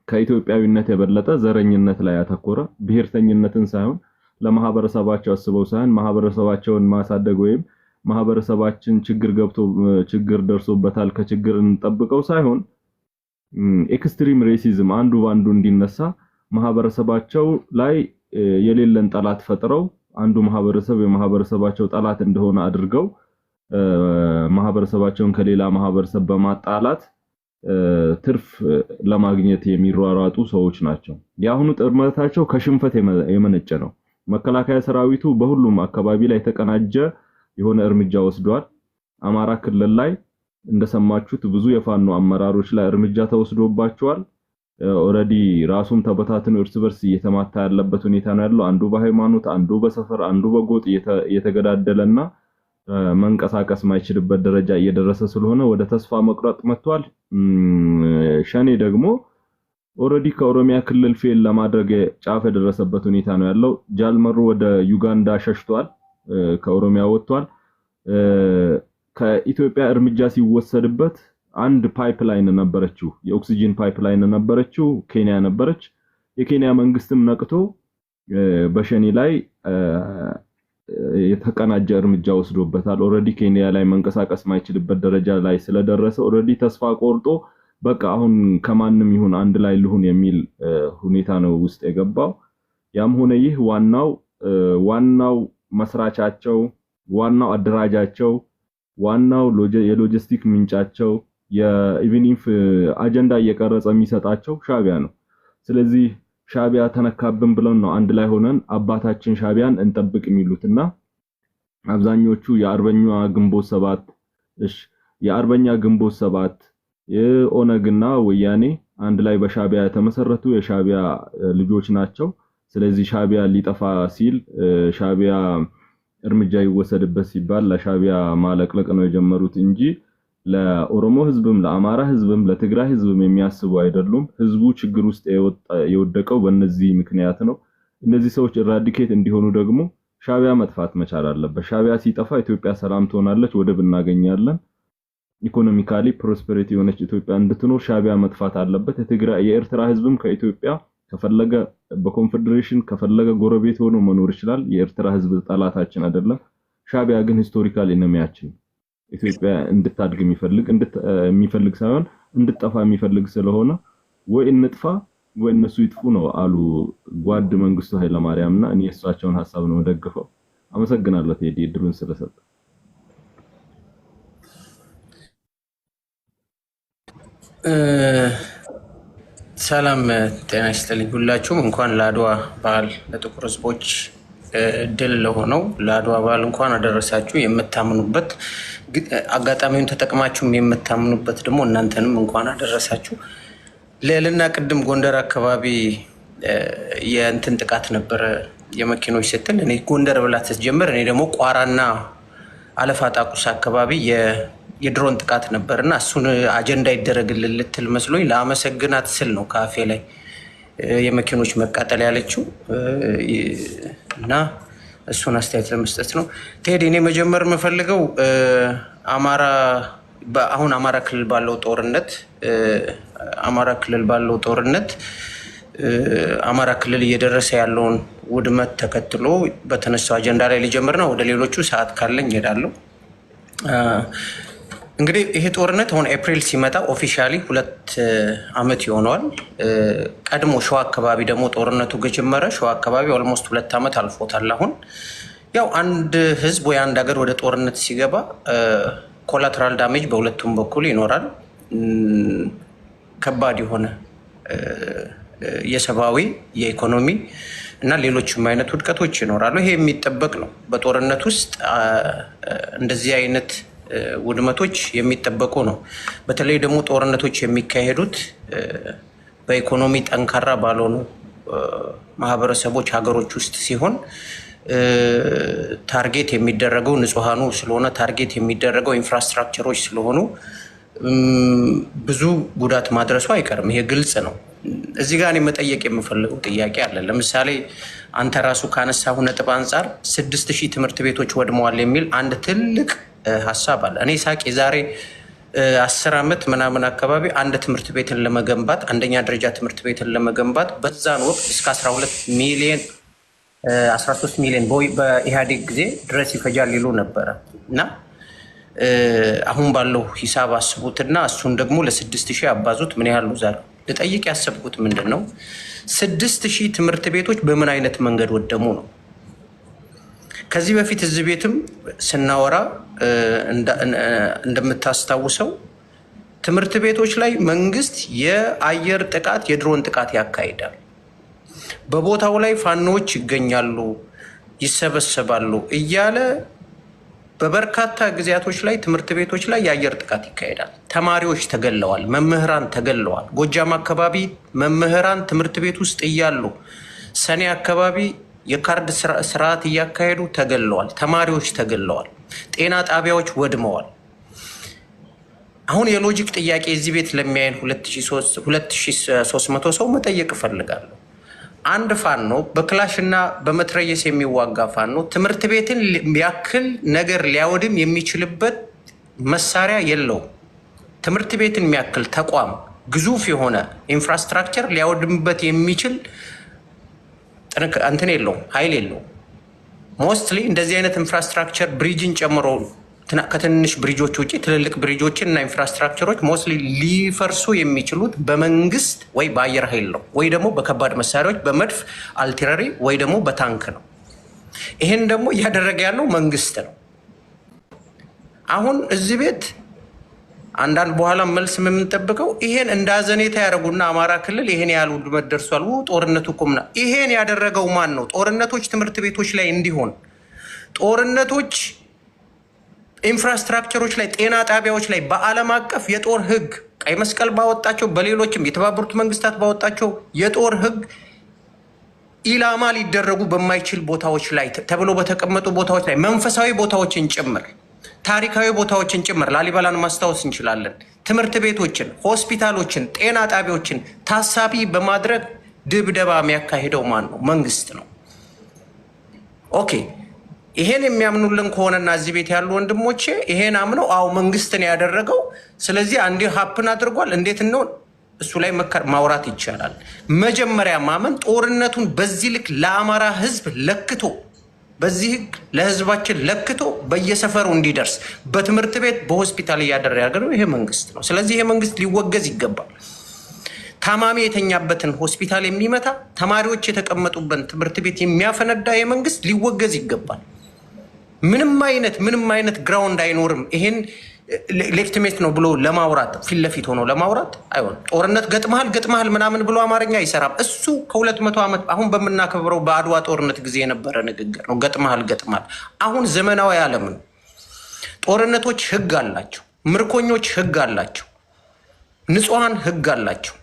ከኢትዮጵያዊነት የበለጠ ዘረኝነት ላይ ያተኮረ ብሔርተኝነትን ሳይሆን ለማህበረሰባቸው አስበው ሳይሆን ማህበረሰባቸውን ማሳደግ ወይም ማህበረሰባችን ችግር ደርሶበታል ከችግር እንጠብቀው ሳይሆን ኤክስትሪም ሬሲዝም አንዱ ባንዱ እንዲነሳ ማህበረሰባቸው ላይ የሌለን ጠላት ፈጥረው አንዱ ማህበረሰብ የማህበረሰባቸው ጠላት እንደሆነ አድርገው ማህበረሰባቸውን ከሌላ ማህበረሰብ በማጣላት ትርፍ ለማግኘት የሚሯሯጡ ሰዎች ናቸው። ያሁኑ ጥርመታቸው ከሽንፈት የመነጨ ነው። መከላከያ ሰራዊቱ በሁሉም አካባቢ ላይ ተቀናጀ የሆነ እርምጃ ወስዷል። አማራ ክልል ላይ እንደሰማችሁት ብዙ የፋኖ አመራሮች ላይ እርምጃ ተወስዶባቸዋል። ኦሬዲ ራሱም ተበታትኖ እርስ በርስ እየተማታ ያለበት ሁኔታ ነው ያለው። አንዱ በሃይማኖት አንዱ በሰፈር አንዱ በጎጥ እየተገዳደለና መንቀሳቀስ ማይችልበት ደረጃ እየደረሰ ስለሆነ ወደ ተስፋ መቁረጥ መጥቷል። ሸኔ ደግሞ ኦሬዲ ከኦሮሚያ ክልል ፌል ለማድረግ ጫፍ የደረሰበት ሁኔታ ነው ያለው። ጃልመሩ ወደ ዩጋንዳ ሸሽቷል፣ ከኦሮሚያ ወጥቷል። ከኢትዮጵያ እርምጃ ሲወሰድበት አንድ ፓይፕላይን ነበረችው፣ የኦክሲጅን ፓይፕላይን ነበረችው፣ ኬንያ ነበረች። የኬንያ መንግስትም ነቅቶ በሸኔ ላይ የተቀናጀ እርምጃ ወስዶበታል። ኦሬዲ ኬንያ ላይ መንቀሳቀስ ማይችልበት ደረጃ ላይ ስለደረሰ ኦሬዲ ተስፋ ቆርጦ በቃ አሁን ከማንም ይሁን አንድ ላይ ልሁን የሚል ሁኔታ ነው ውስጥ የገባው። ያም ሆነ ይህ ዋናው መስራቻቸው፣ ዋናው አደራጃቸው፣ ዋናው የሎጂስቲክ ምንጫቸው የኢቭን ኢፍ አጀንዳ እየቀረጸ የሚሰጣቸው ሻቢያ ነው። ስለዚህ ሻቢያ ተነካብን ብለን ነው አንድ ላይ ሆነን አባታችን ሻቢያን እንጠብቅ የሚሉትና አብዛኞቹ የአርበኛ ግንቦት ሰባት የኦነግና ወያኔ አንድ ላይ በሻቢያ የተመሰረቱ የሻቢያ ልጆች ናቸው። ስለዚህ ሻቢያ ሊጠፋ ሲል ሻቢያ እርምጃ ይወሰድበት ሲባል ለሻቢያ ማለቅለቅ ነው የጀመሩት እንጂ ለኦሮሞ ህዝብም ለአማራ ህዝብም ለትግራይ ህዝብም የሚያስቡ አይደሉም። ህዝቡ ችግር ውስጥ የወደቀው በእነዚህ ምክንያት ነው። እነዚህ ሰዎች ኢራዲኬት እንዲሆኑ ደግሞ ሻቢያ መጥፋት መቻል አለበት። ሻቢያ ሲጠፋ ኢትዮጵያ ሰላም ትሆናለች፣ ወደብ እናገኛለን። ኢኮኖሚካሊ ፕሮስፐሪቲ የሆነች ኢትዮጵያ እንድትኖር ሻቢያ መጥፋት አለበት። የኤርትራ ህዝብም ከኢትዮጵያ ከፈለገ በኮንፌደሬሽን ከፈለገ ጎረቤት ሆኖ መኖር ይችላል። የኤርትራ ህዝብ ጠላታችን አይደለም። ሻቢያ ግን ሂስቶሪካል ኢነሚያችን ኢትዮጵያ እንድታድግ የሚፈልግ ሳይሆን እንድትጠፋ የሚፈልግ ስለሆነ ወይ እንጥፋ ወይ እነሱ ይጥፉ ነው አሉ ጓድ መንግስቱ ኃይለማርያምና እኔ እሳቸውን ሐሳብ ነው ደግፈው። አመሰግናለሁ ቴዲ ድሩን ስለሰጠ። ሰላም ጤና ይስጥልኝ ሁላችሁም። እንኳን ለአድዋ በዓል ለጥቁር ህዝቦች ድል ለሆነው ለአድዋ በዓል እንኳን አደረሳችሁ። የምታምኑበት አጋጣሚውን ተጠቅማችሁም የምታምኑበት ደግሞ እናንተንም እንኳን አደረሳችሁ። ልዕልና ቅድም ጎንደር አካባቢ የእንትን ጥቃት ነበረ የመኪኖች ስትል እኔ ጎንደር ብላ ስትጀምር እኔ ደግሞ ቋራና አለፋ ጣቁስ አካባቢ የድሮን ጥቃት ነበርና እሱን አጀንዳ ይደረግልን ልትል መስሎኝ ለአመሰግናት ስል ነው ካፌ ላይ የመኪኖች መቃጠል ያለችው እና እሱን አስተያየት ለመስጠት ነው። ቴዲ እኔ መጀመር የምፈልገው አሁን አማራ ክልል ባለው ጦርነት አማራ ክልል እየደረሰ ያለውን ውድመት ተከትሎ በተነሳው አጀንዳ ላይ ሊጀምር ነው። ወደ ሌሎቹ ሰዓት ካለኝ እሄዳለሁ። እንግዲህ ይሄ ጦርነት አሁን ኤፕሪል ሲመጣ ኦፊሻሊ 2 ዓመት ይሆነዋል። ቀድሞ ሸዋ አካባቢ ደግሞ ጦርነቱ ከጀመረ ሸዋ አካባቢ ኦልሞስት 2 ዓመት አልፎታል። አሁን ያው አንድ ህዝብ ወይ አንድ ሀገር ወደ ጦርነት ሲገባ ኮላተራል ዳሜጅ በሁለቱም በኩል ይኖራል። ከባድ የሆነ የሰብአዊ የኢኮኖሚ እና ሌሎችም አይነት ውድቀቶች ይኖራሉ። ይሄ የሚጠበቅ ነው። በጦርነት ውስጥ እንደዚህ አይነት ውድመቶች የሚጠበቁ ነው። በተለይ ደግሞ ጦርነቶች የሚካሄዱት በኢኮኖሚ ጠንካራ ባልሆኑ ማህበረሰቦች ሀገሮች ውስጥ ሲሆን ታርጌት የሚደረገው ንጹሃኑ ስለሆነ ታርጌት የሚደረገው ኢንፍራስትራክቸሮች ስለሆኑ ብዙ ጉዳት ማድረሱ አይቀርም። ይሄ ግልጽ ነው። እዚህ ጋር እኔ መጠየቅ የምፈልገው ጥያቄ አለ። ለምሳሌ አንተ ራሱ ካነሳሁ ነጥብ አንጻር 6000 ትምህርት ቤቶች ወድመዋል የሚል አንድ ትልቅ ሀሳብ አለ። እኔ ሳቅ የዛሬ 10 ዓመት ምናምን አካባቢ አንድ ትምህርት ቤትን ለመገንባት አንደኛ ደረጃ ትምህርት ቤትን ለመገንባት በዛን ወቅት እስከ 13 ሚሊዮን በኢህአዴግ ጊዜ ድረስ ይፈጃል ይሉ ነበረ እና አሁን ባለው ሂሳብ አስቡትና እሱን ደግሞ ለ6000 አባዙት ምን ያህል ነው ዛሬ? ልጠይቅ ያሰብኩት ምንድን ነው 6000 ትምህርት ቤቶች በምን አይነት መንገድ ወደሙ ነው? ከዚህ በፊት እዚህ ቤትም ስናወራ እንደምታስታውሰው ትምህርት ቤቶች ላይ መንግስት የአየር ጥቃት የድሮን ጥቃት ያካሂዳል። በቦታው ላይ ፋኖዎች ይገኛሉ፣ ይሰበሰባሉ እያለ በበርካታ ጊዜያቶች ላይ ትምህርት ቤቶች ላይ የአየር ጥቃት ይካሄዳል። ተማሪዎች ተገለዋል፣ መምህራን ተገለዋል። ጎጃም አካባቢ መምህራን ትምህርት ቤት ውስጥ እያሉ ሰኔ አካባቢ የካርድ ስርዓት እያካሄዱ ተገለዋል፣ ተማሪዎች ተገለዋል፣ ጤና ጣቢያዎች ወድመዋል። አሁን የሎጂክ ጥያቄ እዚህ ቤት ለሚያየን 2300 ሰው መጠየቅ እፈልጋለሁ። አንድ ፋኖ በክላሽ እና በመትረየስ የሚዋጋ ፋኖ ትምህርት ቤትን ያክል ነገር ሊያወድም የሚችልበት መሳሪያ የለውም። ትምህርት ቤትን የሚያክል ተቋም ግዙፍ የሆነ ኢንፍራስትራክቸር ሊያወድምበት የሚችል እንትን የለውም፣ ኃይል የለውም። ሞስትሊ እንደዚህ አይነት ኢንፍራስትራክቸር ብሪጅን ጨምሮ ከትንሽ ብሪጆች ውጭ ትልልቅ ብሪጆችን እና ኢንፍራስትራክቸሮች ሞስትሊ ሊፈርሱ የሚችሉት በመንግስት ወይ በአየር ኃይል ነው ወይ ደግሞ በከባድ መሳሪያዎች በመድፍ አልቲለሪ ወይ ደግሞ በታንክ ነው። ይሄን ደግሞ እያደረገ ያለው መንግስት ነው። አሁን እዚህ ቤት አንዳንድ በኋላ መልስ የምንጠብቀው ይሄን እንዳዘኔታ ያደረጉና አማራ ክልል ይሄን ያህል ውድመት ደርሷል፣ ጦርነቱ ቁምና ይሄን ያደረገው ማን ነው? ጦርነቶች ትምህርት ቤቶች ላይ እንዲሆን ጦርነቶች ኢንፍራስትራክቸሮች ላይ ጤና ጣቢያዎች ላይ በዓለም አቀፍ የጦር ህግ ቀይ መስቀል ባወጣቸው በሌሎችም የተባበሩት መንግስታት ባወጣቸው የጦር ህግ ኢላማ ሊደረጉ በማይችል ቦታዎች ላይ ተብሎ በተቀመጡ ቦታዎች ላይ መንፈሳዊ ቦታዎችን ጭምር ታሪካዊ ቦታዎችን ጭምር ላሊበላን ማስታወስ እንችላለን። ትምህርት ቤቶችን፣ ሆስፒታሎችን፣ ጤና ጣቢያዎችን ታሳቢ በማድረግ ድብደባ የሚያካሂደው ማን ነው? መንግስት ነው። ኦኬ ይሄን የሚያምኑልን ከሆነና እዚህ ቤት ያሉ ወንድሞቼ ይሄን አምነው አው መንግስትን ያደረገው ስለዚህ አንዴ ሀፕን አድርጓል እንዴት ነው እሱ ላይ ማውራት ይቻላል። መጀመሪያ ማመን ጦርነቱን በዚህ ልክ ለአማራ ህዝብ ለክቶ በዚህ ለህዝባችን ለክቶ በየሰፈሩ እንዲደርስ በትምህርት ቤት በሆስፒታል እያደረገው ይሄ መንግስት ነው። ስለዚህ ይሄ መንግስት ሊወገዝ ይገባል። ታማሚ የተኛበትን ሆስፒታል የሚመታ ተማሪዎች የተቀመጡበት ትምህርት ቤት የሚያፈነዳ የመንግስት ሊወገዝ ይገባል። ምንም አይነት ግራውንድ አይኖርም። ይሄን ሌክትሜት ነው ብሎ ለማውራት ፊት ለፊት ሆኖ ለማውራት አይሆን። ጦርነት ገጥመሃል ምናምን ብሎ አማርኛ አይሰራም። እሱ ከ200 ዓመት አሁን በምናከብረው በአድዋ ጦርነት ጊዜ የነበረ ንግግር ነው። ገጥመሃል። አሁን ዘመናዊ ዓለም ነው። ጦርነቶች ህግ አላቸው፣ ምርኮኞች ህግ አላቸው፣ ንጹሃን ህግ አላቸው።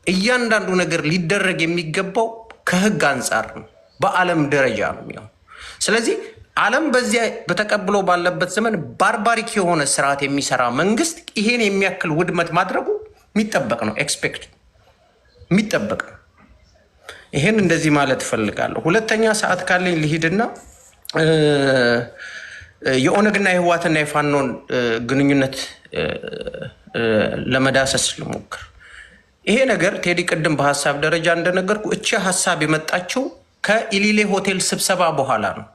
እያንዳንዱ ነገር ሊደረግ የሚገባው ከህግ አንጻር ነው፣ በዓለም ደረጃ ነው የሚሆነው። ስለዚህ ዓለም በዚያ በተቀብሎ ባለበት ዘመን ባርባሪክ የሆነ ስርዓት የሚሰራ መንግስት ይሄን የሚያክል ውድመት ማድረጉ የሚጠበቅ ነው፣ ኤክስፔክት የሚጠበቅ ነው። ይሄን እንደዚህ ማለት እፈልጋለሁ። ሁለተኛ ሰዓት ካለኝ ልሂድና የኦነግና የህዋትና የፋኖን ግንኙነት ለመዳሰስ ልሞክር። ይሄ ነገር ቴዲ ቅድም በሀሳብ ደረጃ እንደነገርኩ እቺ ሀሳብ የመጣችው ከኢሊሌ ሆቴል ስብሰባ በኋላ ነው።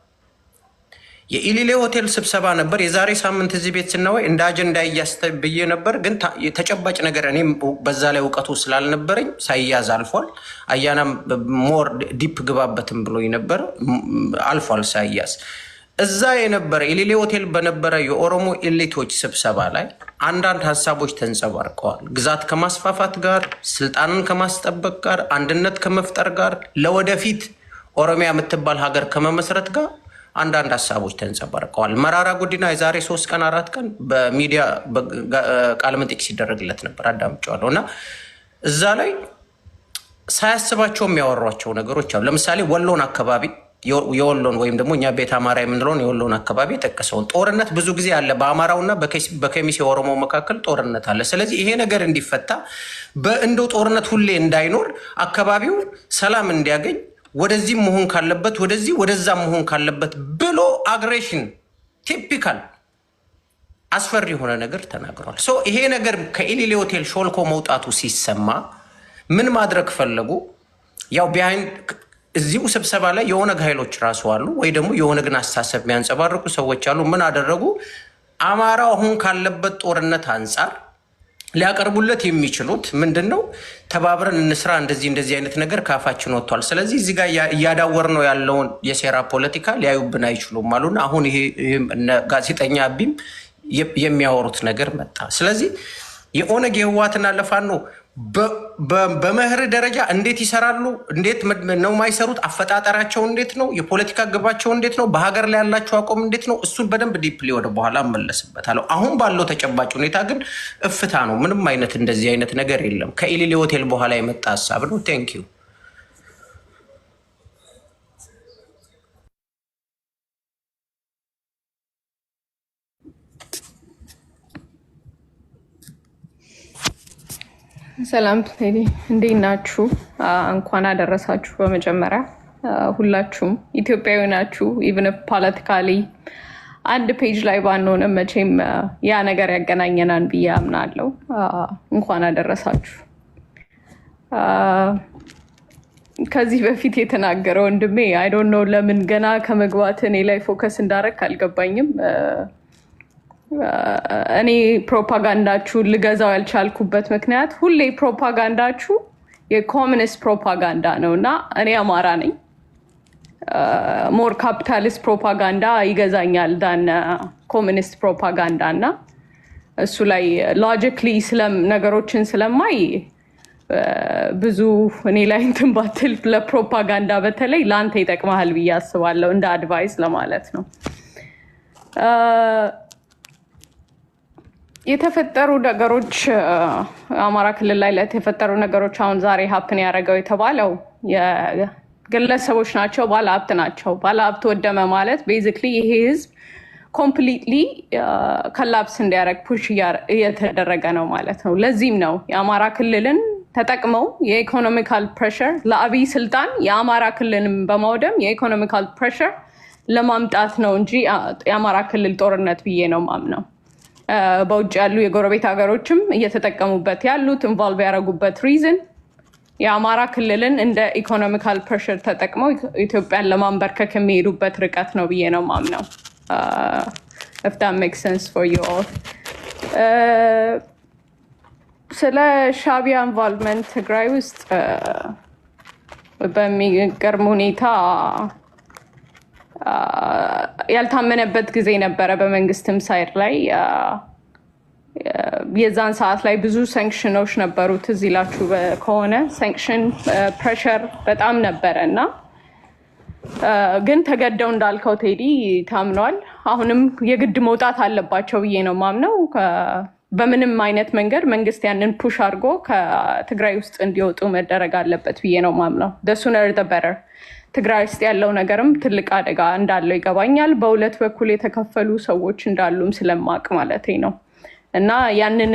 የኢሊሌ ሆቴል ስብሰባ ነበር የዛሬ ሳምንት እዚህ ቤት ስናወይ እንደ አጀንዳ እያስተብዬ ነበር፣ ግን ተጨባጭ ነገር እኔም በዛ ላይ እውቀቱ ስላልነበረኝ ሳይያዝ አልፏል። አያናም ሞር ዲፕ ግባበትም ብሎኝ ነበር፣ አልፏል ሳይያዝ። እዛ የነበረ ኢሊሌ ሆቴል በነበረ የኦሮሞ ኤሊቶች ስብሰባ ላይ አንዳንድ ሀሳቦች ተንጸባርቀዋል። ግዛት ከማስፋፋት ጋር፣ ስልጣንን ከማስጠበቅ ጋር፣ አንድነት ከመፍጠር ጋር፣ ለወደፊት ኦሮሚያ የምትባል ሀገር ከመመስረት ጋር አንዳንድ ሀሳቦች ተንጸባርቀዋል። መራራ ጉዲና የዛሬ 3 ቀን 4 ቀን በሚዲያ ቃለ መጠይቅ ሲደረግለት ነበር፣ አዳምጬዋለሁ። እና እዛ ላይ ሳያስባቸው የሚያወሯቸው ነገሮች አሉ። ለምሳሌ ወሎን አካባቢ የወሎን ወይም ደግሞ እኛ ቤት አማራ የምንለውን የወሎን አካባቢ የጠቀሰውን ጦርነት ብዙ ጊዜ አለ። በአማራውና በከሚሴ ኦሮሞ መካከል ጦርነት አለ። ስለዚህ ይሄ ነገር እንዲፈታ በእንደው ጦርነት ሁሌ እንዳይኖር አካባቢው ሰላም እንዲያገኝ ወደዚህ መሆን ካለበት ወደዚህ ወደዛ መሆን ካለበት ብሎ አግሬሽን ቲፒካል አስፈሪ የሆነ ነገር ተናግሯል። ይሄ ነገር ከኢሊሊ ሆቴል ሾልኮ መውጣቱ ሲሰማ ምን ማድረግ ፈለጉ? ያው ቢሃይንድ እዚሁ ስብሰባ ላይ የኦነግ ኃይሎች ራሱ አሉ፣ ወይ ደግሞ የኦነግን አስተሳሰብ የሚያንጸባርቁ ሰዎች አሉ። ምን አደረጉ? አማራው አሁን ካለበት ጦርነት አንጻር ሊያቀርቡለት የሚችሉት ምንድነው? ተባብረን እንስራ፣ እንደዚህ አይነት ነገር ካፋችን ወጥቷል። ስለዚህ እዚህ ጋር እያዳወር ነው ያለውን የሴራ ፖለቲካ ሊያዩብን አይችሉም አሉና አሁን ይሄ ጋዜጠኛ አቢም የሚያወሩት ነገር መጣ። ስለዚህ የኦነግ የህወሓትና ለፋኖ በመህር ደረጃ እንዴት ይሰራሉ? እንዴት ነው የማይሰሩት? አፈጣጠራቸው እንዴት ነው? የፖለቲካ ግባቸው እንዴት ነው? በሀገር ላይ ያላቸው አቋም እንዴት ነው? እሱን በደንብ ዲፕሊ ወደ በኋላ እመለስበታለሁ። አሁን ባለው ተጨባጭ ሁኔታ ግን እፍታ ነው። ምንም አይነት እንደዚህ አይነት ነገር የለም። ከኢሊሊ ሆቴል በኋላ የመጣ ሀሳብ ነው። ቴንክ ዩ። ሰላም ቴዲ፣ እንዴት ናችሁ? እንኳን አደረሳችሁ። በመጀመሪያ ሁላችሁም ኢትዮጵያዊ ናችሁ። ኢቭን ፖለቲካሊ አንድ ፔጅ ላይ ባንሆንም መቼም ያ ነገር ያገናኘናል ብዬ አምናለሁ። እንኳን አደረሳችሁ። ከዚህ በፊት የተናገረ ወንድሜ አይ ዶንት ኖ ለምን ገና ከመግባት እኔ ላይ ፎከስ እንዳረክ አልገባኝም። እኔ ፕሮፓጋንዳችሁ ልገዛው ያልቻልኩበት ምክንያት ሁሌ ፕሮፓጋንዳችሁ የኮሚኒስት ፕሮፓጋንዳ ነው እና እኔ አማራ ነኝ። ሞር ካፒታሊስት ፕሮፓጋንዳ ይገዛኛል ዳን ኮሚኒስት ፕሮፓጋንዳ እና እሱ ላይ ሎጂክሊ ነገሮችን ስለማይ ብዙ እኔ ላይ እንትን ባትል ለፕሮፓጋንዳ በተለይ ለአንተ ይጠቅመሃል ብዬ አስባለሁ፣ እንደ አድቫይስ ለማለት ነው። የተፈጠሩ ነገሮች አማራ ክልል ላይ የተፈጠሩ ነገሮች አሁን ዛሬ ሀፕን ያደረገው የተባለው የግለሰቦች ናቸው፣ ባለሀብት ናቸው። ባለሀብት ወደመ ማለት ቤዚክሊ ይሄ ህዝብ ኮምፕሊትሊ ከላፕስ እንዲያደርግ ፑሽ እየተደረገ ነው ማለት ነው። ለዚህም ነው የአማራ ክልልን ተጠቅመው የኢኮኖሚካል ፕሬሸር ለአብይ ስልጣን የአማራ ክልልን በማውደም የኢኮኖሚካል ፕሬሸር ለማምጣት ነው እንጂ የአማራ ክልል ጦርነት ብዬ ነው ማምነው። በውጭ ያሉ የጎረቤት ሀገሮችም እየተጠቀሙበት ያሉት ኢንቮልቭ ያደረጉበት ሪዝን የአማራ ክልልን እንደ ኢኮኖሚካል ፕሬሸር ተጠቅመው ኢትዮጵያን ለማንበርከክ የሚሄዱበት ርቀት ነው ብዬ ነው ማምነው። if that makes sense for you all። ስለ ሻዕቢያ ኢንቮልቭመንት ትግራይ ውስጥ በሚገርም ሁኔታ ያልታመነበት ጊዜ ነበረ በመንግስትም ሳይድ ላይ። የዛን ሰዓት ላይ ብዙ ሳንክሽኖች ነበሩ። ትዝ ይላችሁ ከሆነ ሳንክሽን ፕሬሸር በጣም ነበረ እና ግን ተገደው እንዳልከው ቴዲ ታምኗል። አሁንም የግድ መውጣት አለባቸው ብዬ ነው ማምነው። በምንም አይነት መንገድ መንግስት ያንን ፑሽ አድርጎ ከትግራይ ውስጥ እንዲወጡ መደረግ አለበት ብዬ ነው ማምነው። the sooner the better። ትግራይ ውስጥ ያለው ነገርም ትልቅ አደጋ እንዳለው ይገባኛል። በሁለት በኩል የተከፈሉ ሰዎች እንዳሉም ስለማቅ ማለት ነው እና ያንን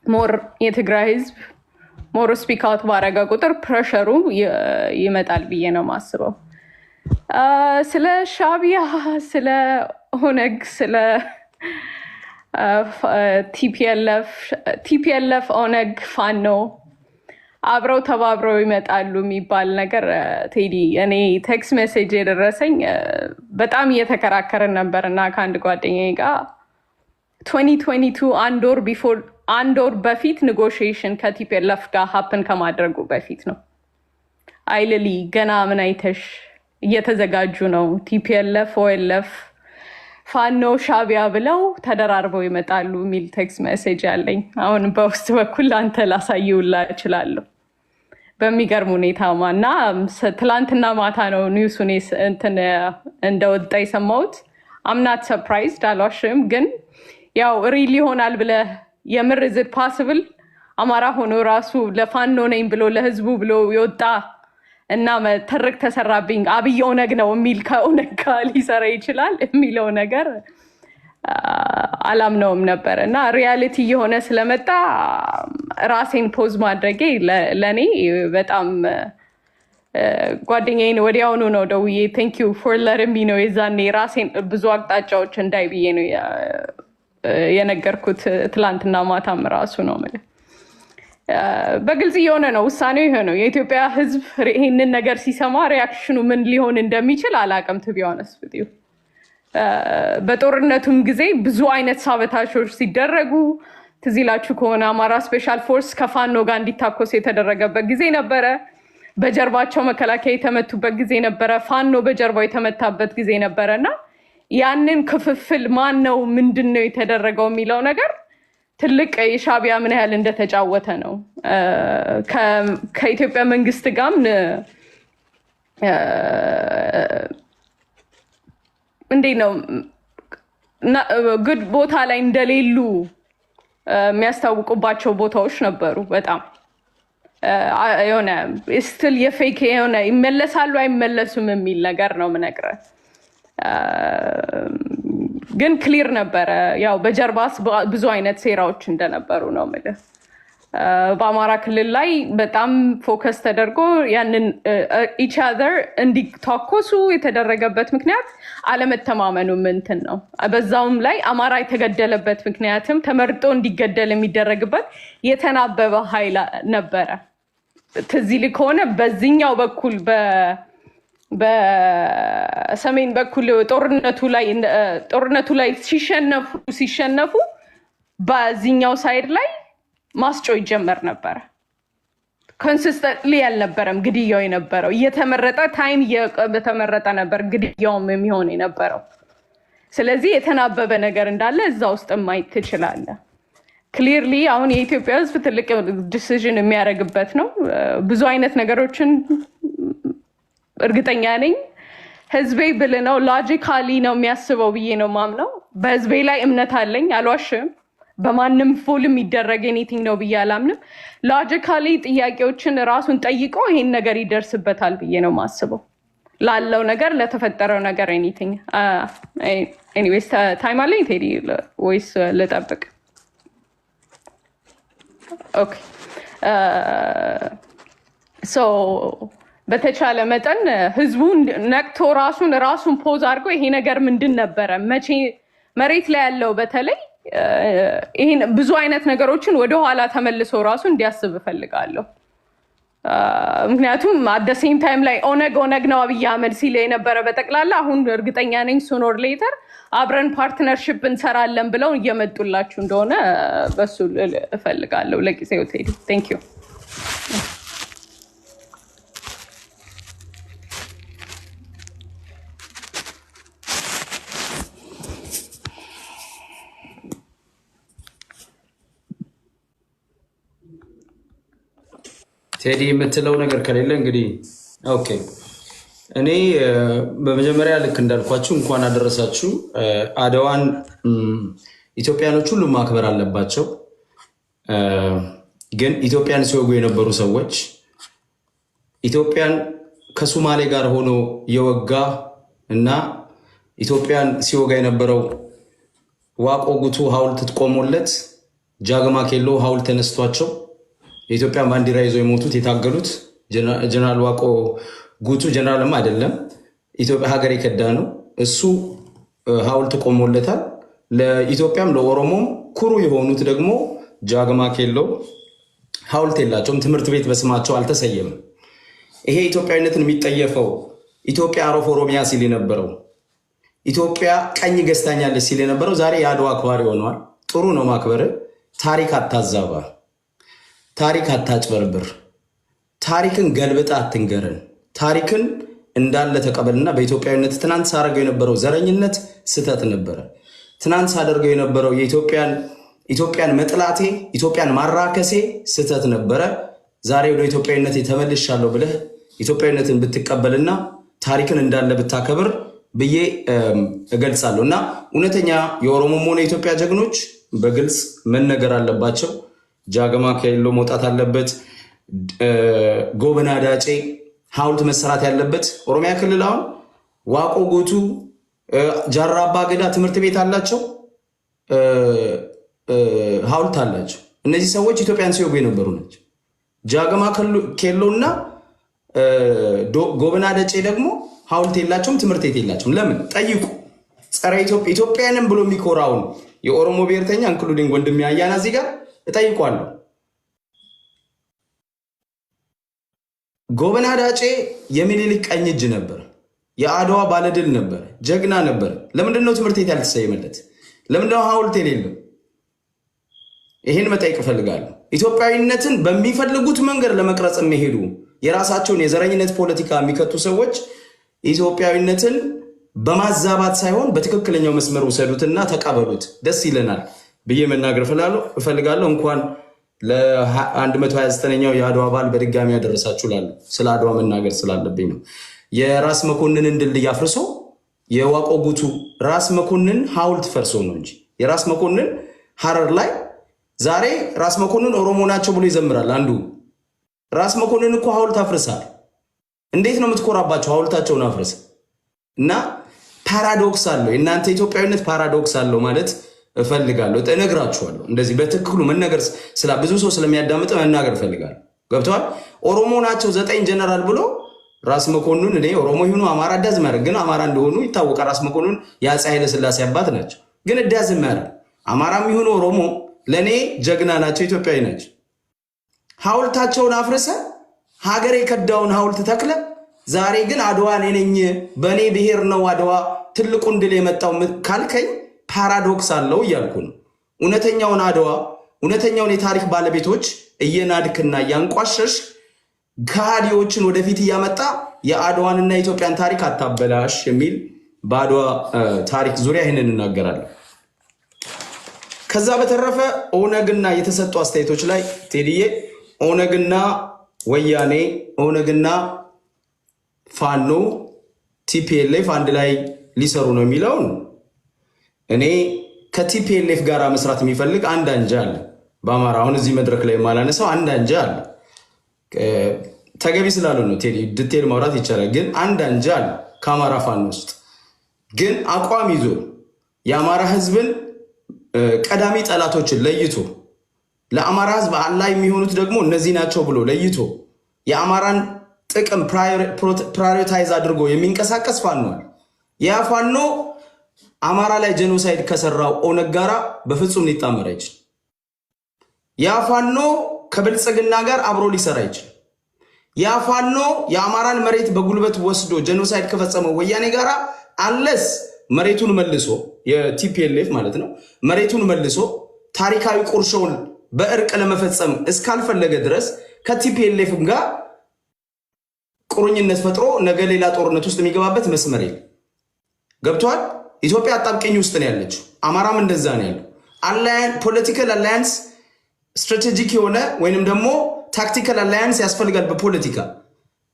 ሞር የትግራይ ህዝብ ሞር ስፒክ አውት ባረገ ቁጥር ፕሬሸሩ ይመጣል ብዬ ነው ማስበው። ስለ ሻዕቢያ፣ ስለ ኦነግ፣ ስለ ቲፒኤልኤፍ፣ ኦነግ፣ ፋኖ አብረው ተባብረው ይመጣሉ የሚባል ነገር ቴዲ፣ እኔ ቴክስት ሜሴጅ የደረሰኝ በጣም እየተከራከርን ነበር እና ከአንድ ጓደኛዬ ጋር 2022 አንድ ወር በፊት ኔጎሽዬሽን ከቲፒኤልኤፍ ጋር ሀፕን ከማድረጉ በፊት ነው። አይልሊ ገና ምን አይተሽ እየተዘጋጁ ነው ቲፒኤልኤፍ፣ ኦኤልኤፍ፣ ፋኖ፣ ሻዕቢያ ብለው ተደራርበው ይመጣሉ የሚል ቴክስት ሜሴጅ ያለኝ አሁን በውስጥ በኩል አንተ ላሳይውላ እችላለሁ። በሚገርም ሁኔታ እና ትላንትና ማታ ነው ኒውሱን እንደወጣ የሰማሁት። አምናት ሰርፕራይዝድ አልዋሽም፣ ግን ያው ሪል ይሆናል ብለህ የምር ዝድ ፓስብል አማራ ሆኖ ራሱ ለፋኖ ነኝ ብሎ ለህዝቡ ብሎ የወጣ እና ተርክ ተሰራብኝ አብይ ኦነግ ነው የሚል ከኦነግ ጋር ሊሰራ ይችላል የሚለው ነገር አላምነውም ነበር እና ሪያሊቲ የሆነ ስለመጣ ራሴን ፖዝ ማድረጌ ለእኔ በጣም ጓደኛዬን ወዲያውኑ ነው ደውዬ ቴንክ ዩ ፎር ለርሚ ነው የዛኔ ራሴን ብዙ አቅጣጫዎች እንዳይ ብዬ ነው የነገርኩት ትላንትና ማታም ራሱ ነው ማለት በግልጽ የሆነ ነው ውሳኔው ይሄ ነው። የኢትዮጵያ ህዝብ ይሄንን ነገር ሲሰማ ሪአክሽኑ ምን ሊሆን እንደሚችል አላውቅም። to be honest with you በጦርነቱም ጊዜ ብዙ አይነት ሳቦታጆች ሲደረጉ ትዝ ይላችሁ ከሆነ አማራ ስፔሻል ፎርስ ከፋኖ ጋር እንዲታኮስ የተደረገበት ጊዜ ነበረ። በጀርባቸው መከላከያ የተመቱበት ጊዜ ነበረ። ፋኖ በጀርባው የተመታበት ጊዜ ነበረና ያንን ክፍፍል ማን ነው ምንድነው የተደረገው የሚለው ነገር ትልቅ የሻዕቢያ ምን ያህል እንደተጫወተ ነው። ከኢትዮጵያ መንግስት ጋር እንዴ ነው ጉድ ቦታ ላይ እንደሌሉ የሚያስታውቁባቸው ቦታዎች ነበሩ። በጣም የሆነ ስቲል የፌክ የሆነ ይመለሳሉ አይመለሱም የሚል ነገር ነው የምነግርህ። ግን ክሊር ነበረ ያው በጀርባስ ብዙ አይነት ሴራዎች እንደነበሩ ነው የምልህ። በአማራ ክልል ላይ በጣም ፎከስ ተደርጎ ያንን each other እንዲታኮሱ የተደረገበት ምክንያት አለመተማመኑ እንትን ነው። በዛውም ላይ አማራ የተገደለበት ምክንያትም ተመርጦ እንዲገደል የሚደረግበት የተናበበ ኃይል ነበረ። ትዝ ይልህ ከሆነ በዚህኛው በኩል በሰሜን በኩል ጦርነቱ ላይ ሲሸነፉ በዚህኛው ሳይድ ላይ ማስጮ ይጀመር ነበር። ኮንሲስተንትሊ ያልነበረም ግድያው የነበረው እየተመረጠ ታይም እየተመረጠ ነበር ግድያውም የሚሆን የነበረው። ስለዚህ የተናበበ ነገር እንዳለ እዛ ውስጥ ማየት ትችላለህ። ክሊርሊ አሁን የኢትዮጵያ ህዝብ ትልቅ ዲሲዥን የሚያደርግበት ነው። ብዙ አይነት ነገሮችን እርግጠኛ ነኝ ህዝቤ ብል ነው ሎጂካሊ ነው የሚያስበው ብዬ ነው ማምነው። በህዝቤ ላይ እምነት አለኝ አልዋሽም። በማንም ፉል የሚደረግ ኤኒቲንግ ነው ብዬ አላምንም። ሎጂካሊ ጥያቄዎችን ራሱን ጠይቆ ይሄን ነገር ይደርስበታል ብዬ ነው ማስበው። ላለው ነገር ለተፈጠረው ነገር ኤኒቲንግ ኤኒዌይስ ታይም አለኝ ቴዲ ወይስ ልጠብቅ? ኦኬ ሶ በተቻለ መጠን ህዝቡ ነቅቶ ራሱን ፖዝ አድርጎ ይሄ ነገር ምንድን ነበረ መቼ መሬት ላይ ያለው በተለይ ይሄን ብዙ አይነት ነገሮችን ወደ ኋላ ተመልሶ ራሱ እንዲያስብ እፈልጋለሁ። ምክንያቱም at the same time ላይ ኦነግ ነው አብይ አህመድ ሲል የነበረ በጠቅላላ አሁን እርግጠኛ ነኝ ሶኖር ሌተር አብረን ፓርትነርሺፕ እንሰራለን ብለው እየመጡላችሁ እንደሆነ በሱ እፈልጋለሁ። ለጊዜው ቴዲ ቴንክ ዩ። ቴዲ የምትለው ነገር ከሌለ እንግዲህ ኦኬ። እኔ በመጀመሪያ ልክ እንዳልኳችሁ እንኳን አደረሳችሁ። አድዋን ኢትዮጵያኖች ሁሉ ማክበር አለባቸው። ግን ኢትዮጵያን ሲወጉ የነበሩ ሰዎች ኢትዮጵያን ከሶማሌ ጋር ሆኖ የወጋ እና ኢትዮጵያን ሲወጋ የነበረው ዋቆ ጉቱ ሐውልት ተቆሞለት ጃግማ ኬሎ ሐውልት ተነስቷቸው የኢትዮጵያን ባንዲራ ይዘው የሞቱት የታገሉት ጀነራል ዋቆ ጉቱ ጀነራልም አይደለም ኢትዮጵያ ሀገር የከዳ ነው። እሱ ሐውልት ቆሞለታል። ለኢትዮጵያም ለኦሮሞም ኩሩ የሆኑት ደግሞ ጃግማ ኬሎ ሐውልት የላቸውም። ትምህርት ቤት በስማቸው አልተሰየም። ይሄ ኢትዮጵያዊነትን የሚጠየፈው ኢትዮጵያ አሮፍ ኦሮሚያ ሲል የነበረው ኢትዮጵያ ቀኝ ገዝታኛለች ሲል የነበረው ዛሬ የአድዋ አክባሪ ሆኗል። ጥሩ ነው ማክበር። ታሪክ አታዛባ፣ ታሪክ አታጭበርብር፣ ታሪክን ገልብጣ አትንገረን። ታሪክን እንዳለ ተቀበልና በኢትዮጵያዊነት ትናንት ሳደርገው የነበረው ዘረኝነት ስህተት ነበረ። ትናንት ሳደርገው የነበረው ኢትዮጵያን መጥላቴ ኢትዮጵያን ማራከሴ ስህተት ነበረ። ዛሬ ወደ ኢትዮጵያዊነት ተመልሻለሁ ብለህ ኢትዮጵያዊነትን ብትቀበልና ታሪክን እንዳለ ብታከብር ብዬ እገልጻለሁ። እና እውነተኛ የኦሮሞም ሆነ የኢትዮጵያ ጀግኖች በግልጽ መነገር አለባቸው። ጃግማ ኬሎ መውጣት አለበት። ጎበና ዳጬ ሐውልት መሰራት ያለበት ኦሮሚያ ክልል አሁን ዋቆ ጉቱ ጃራ አባ ገዳ ትምህርት ቤት አላቸው፣ ሐውልት አላቸው። እነዚህ ሰዎች ኢትዮጵያን ሲወጉ የነበሩ ናቸው። ጃግማ ኬሎና ጎበና ዳጬ ደግሞ ሐውልት የላቸውም፣ ትምህርት ቤት የላቸውም። ለምን ጠይቁ። ጸረ ኢትዮጵያንም ብሎ የሚኮራውን የኦሮሞ ብሔርተኛ ኢንክሉዲንግ ወንድሜ አያና እዚህ ጋር እጠይቋለሁ። ጎበና ዳጬ የሚኒሊክ ቀኝ እጅ ነበር። የአድዋ ባለድል ነበር። ጀግና ነበር። ለምንድነው ትምህርት ቤት ያልተሰየመለት? ለምንድነው ሐውልት የሌለው? ይሄን መጠየቅ እፈልጋለሁ። ኢትዮጵያዊነትን በሚፈልጉት መንገድ ለመቅረጽ የሚሄዱ የራሳቸውን የዘረኝነት ፖለቲካ የሚከቱ ሰዎች ኢትዮጵያዊነትን በማዛባት ሳይሆን በትክክለኛው መስመር ውሰዱትና ተቀበሉት። ደስ ይለናል ብዬ መናገር እፈልጋለሁ። እንኳን ለ129ኛው የአድዋ በዓል በድጋሚ ያደረሳችሁ ላሉ ስለ አድዋ መናገር ስላለብኝ ነው። የራስ መኮንንን ድልድይ አፍርሶ የዋቆ ጉቱ ራስ መኮንን ሐውልት ፈርሶ ነው እንጂ የራስ መኮንን ሐረር ላይ ዛሬ ራስ መኮንን ኦሮሞ ናቸው ብሎ ይዘምራል አንዱ። ራስ መኮንን እኮ ሐውልት አፍርሳል። እንዴት ነው የምትኮራባቸው? ሐውልታቸውን አፍርስ እና ፓራዶክስ አለው። የእናንተ ኢትዮጵያዊነት ፓራዶክስ አለው ማለት እፈልጋለሁ። እነግራችኋለሁ። እንደዚህ በትክክሉ መነገር ስላ ብዙ ሰው ስለሚያዳምጥ መናገር እፈልጋለሁ። ገብተዋል። ኦሮሞ ናቸው 9 ጀነራል ብሎ ራስ መኮንን እኔ ኦሮሞ ይሁኑ አማራ ዳዝማር ግን አማራ እንደሆኑ ይታወቃል። ራስ መኮንን የአፄ ኃይለ ሥላሴ አባት ናቸው። ግን ዳዝማር አማራም ይሁኑ ኦሮሞ ለኔ ጀግና ናቸው፣ ኢትዮጵያዊ ናቸው። ሐውልታቸውን አፍርሰ ሀገር የከዳውን ሐውልት ተክለ ዛሬ ግን አድዋ እኔ ነኝ በኔ ብሔር ነው አድዋ ትልቁን ድል የመጣው ካልከኝ ፓራዶክስ አለው እያልኩ ነው። እውነተኛውን አድዋ እውነተኛውን የታሪክ ባለቤቶች እየናድክና እያንቋሸሽ ከሃዲዎችን ወደፊት እያመጣ የአድዋንና የኢትዮጵያን ታሪክ አታበላሽ የሚል በአድዋ ታሪክ ዙሪያ ይህንን እናገራለሁ። ከዛ በተረፈ ኦነግና የተሰጡ አስተያየቶች ላይ ቴዲዬ ኦነግና ወያኔ ኦነግና ፋኖ ቲፒኤልኤፍ አንድ ላይ ሊሰሩ ነው የሚለውን እኔ ከቲፒኤልኤፍ ጋር መስራት የሚፈልግ አንድ አንጃ አለ በአማራ። አሁን እዚህ መድረክ ላይ የማላነሳው አንድ አንጃ አለ። ተገቢ ስላለው ነው ቴዲ ዲቴል ማውራት ይቻላል። ግን አንድ አንጃ አለ ከአማራ ፋኖ ውስጥ ግን አቋም ይዞ የአማራ ህዝብን ቀዳሚ ጠላቶችን ለይቶ ለአማራ ህዝብ አላይ የሚሆኑት ደግሞ እነዚህ ናቸው ብሎ ለይቶ የአማራን ጥቅም ፕራዮሪታይዝ አድርጎ የሚንቀሳቀስ ፋኖ አለ። ያ ፋኖ አማራ ላይ ጄኖሳይድ ከሰራው ኦነግ ጋራ በፍጹም ሊጣመር አይችል። ያ ፋኖ ከብልጽግና ጋር አብሮ ሊሰራ አይችል። ያ ፋኖ የአማራን መሬት በጉልበት ወስዶ ጄኖሳይድ ከፈጸመው ወያኔ ጋራ አንለስ መሬቱን መልሶ የቲፒኤልኤፍ ማለት ነው መሬቱን መልሶ ታሪካዊ ቁርሾውን በእርቅ ለመፈጸም እስካልፈለገ ድረስ ከቲፒኤልኤፍ ጋር ቁርኝነት ፈጥሮ ነገ ሌላ ጦርነት ውስጥ የሚገባበት መስመር የለም። ገብቷል። ኢትዮጵያ አጣብቂኝ ውስጥ ነው ያለችው። አማራም እንደዛ ነው ያለው። ፖለቲካል አላያንስ ስትራቴጂክ የሆነ ወይንም ደግሞ ታክቲካል አላያንስ ያስፈልጋል በፖለቲካ